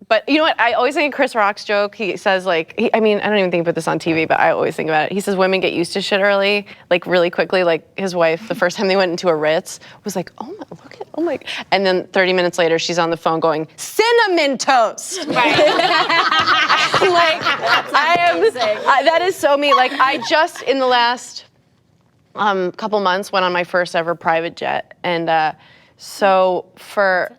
F: But you know what? I always think of Chris Rock's joke. He says like, I mean, I don't even think about this on TV, but I always think about it. He says women get used to shit early, like really quickly. Like his wife, the first time they went into a Ritz, was like, oh my, look at, oh my, and then 30 minutes later, she's on the phone going, cinnamon toast. Right. Like I am. That is so me. Like I just in the last couple months went on my first ever private jet, and so for.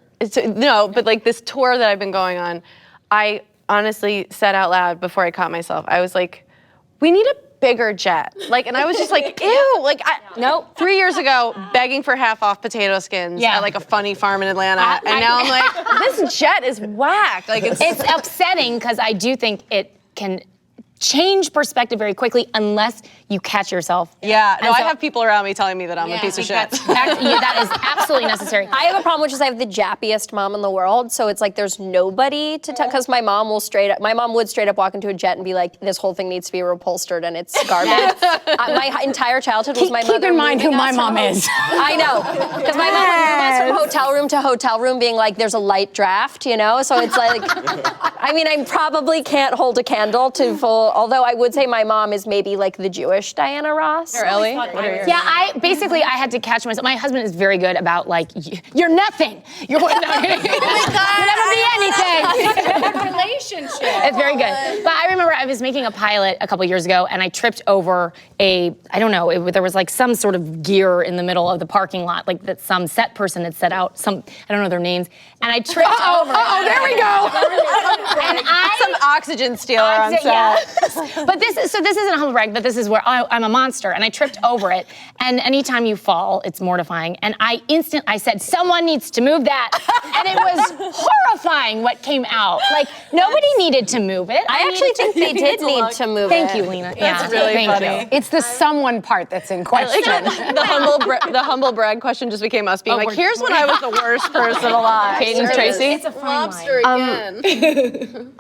F: No, but like this tour that I've been going on, I honestly said out loud before I caught myself, I was like, we need a bigger jet. Like, and I was just like, ew. Like, nope. 3 years ago, begging for half off potato skins at like a funny farm in Atlanta, and now I'm like, this jet is whack. Like,
H: it's upsetting because I do think it can change perspective very quickly unless you catch yourself.
F: Yeah, no, I have people around me telling me that I'm a piece of shit.
H: That is absolutely necessary.
C: I have a problem, which is I have the jappiest mom in the world, so it's like there's nobody to tell, because my mom would straight up walk into a jet and be like, this whole thing needs to be upholstered and it's garbage. My entire childhood was my mother.
G: Keep in mind who my mom is.
C: I know, because my mom would move us from hotel room being like, there's a light draft, you know? So it's like, I mean, I probably can't hold a candle to full, although I would say my mom is maybe like the Jewish Diana Ross.
F: Or Ellie? What are yours?
H: Yeah, I had to catch myself. My husband is very good about like, you're nothing. You're never be anything.
O: Relationship.
H: It's very good. But I remember I was making a pilot a couple years ago, and I tripped over there was like some sort of gear in the middle of the parking lot, like that some set person had set out, I don't know their names, and I tripped over.
F: Oh, there we go.
H: And
F: some oxygen stealer on set.
H: Yeah. But this isn't a humble brag, but this is where I'm a monster, and I tripped over it. And anytime you fall, it's mortifying. And I said, someone needs to move that. And it was horrifying what came out. Like, nobody needed to move it.
C: I actually think they did need to move it.
H: Thank you, Lena.
F: That's really funny.
H: You.
G: It's the someone part that's in question.
F: The humble brag question just became us being like, here's when I was the worst person alive.
A: Kate and Tracee?
H: It's a fine
F: Lobster
H: line.
F: again.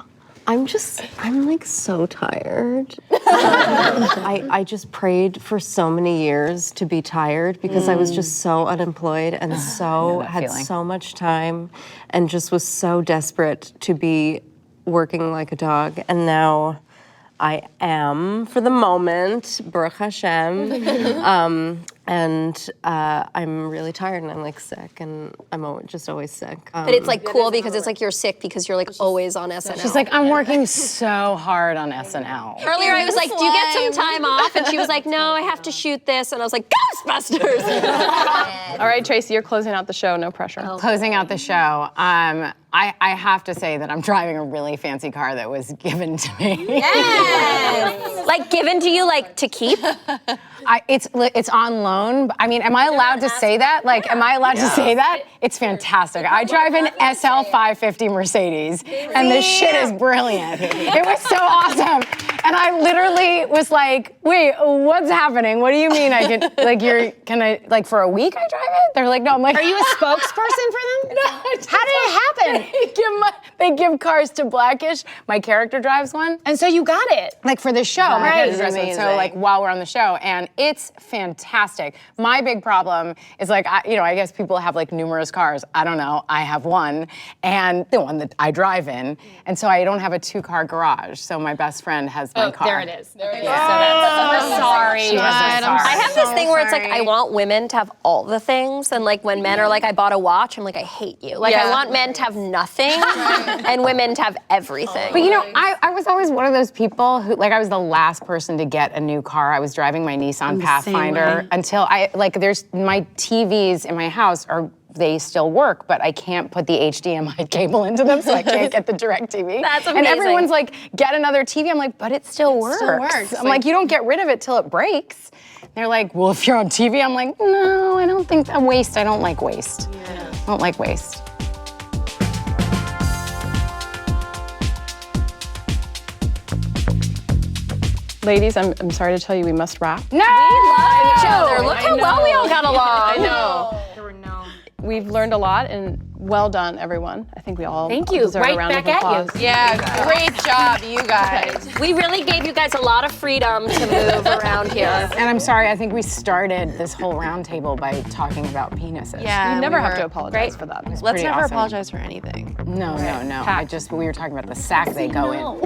E: I'm like so tired. I just prayed for so many years to be tired because I was just so unemployed and had so much time and just was so desperate to be working like a dog. And now I am, for the moment, Baruch Hashem. And I'm really tired and I'm like sick and I'm just always sick.
C: But it's like cool because it's like you're sick because you're like always on SNL.
G: She's like, I'm working so hard on SNL.
C: Earlier I was like, do you get some time off? And she was like, no, I have to shoot this. And I was like, Ghostbusters!
A: All right, Tracee, you're closing out the show, no pressure.
G: Closing out the show, I have to say that I'm driving a really fancy car that was given to me.
C: Yes! Like given to you, like to keep?
G: It's on loan. I mean, am I allowed to say that? Like, am I allowed to say that? It's fantastic. I drive an SL 550 Mercedes, and this shit is brilliant. It was so awesome. And I literally was like, wait, what's happening? What do you mean I can, for a week I drive it? They're like, no, I'm like,
H: are you a spokesperson for them?
G: No. How did it happen? They give cars to Blackish. My character drives one.
H: And so you got it.
G: Like for the show.
F: That
G: is
F: amazing.
G: So like while we're on the show, and it's fantastic. My big problem is like, I guess people have like numerous cars. I don't know. I have one, and the one that I drive in, and so I don't have a 2-car garage. So my best friend has been my car.
H: There it is. There it is. So that's, sorry.
G: She was so sorry.
C: I have this thing where it's like I want women to have all the things, and like when men are like, I bought a watch, I'm like, I hate you. Like I want men to have nothing, and women to have everything.
G: But you know, I was always one of those people who, like, I was the last person to get a new car. I was driving my Nissan Pathfinder until there's my TVs in my house they still work, but I can't put the HDMI cable into them, so I can't get the direct TV.
C: That's amazing.
G: And everyone's like, get another TV. I'm like, but it still works. I'm like, you don't get rid of it till it breaks. They're like, well, if you're on TV, I'm like, no, I don't think that waste. I don't like waste. Yeah. I don't like waste.
A: Ladies, I'm sorry to tell you, we must wrap.
G: No!
C: We love each other. Look how well we all got along.
A: I know. We've learned a lot, and well done, everyone. I think we all deserve a round of applause.
F: Yeah, great job, you guys.
C: We really gave you guys a lot of freedom to move around here.
G: And I'm sorry, I think we started this whole roundtable by talking about penises.
F: Yeah,
A: You never have to apologize for that.
F: Let's never apologize for anything.
G: No. We were talking about the sack they go in.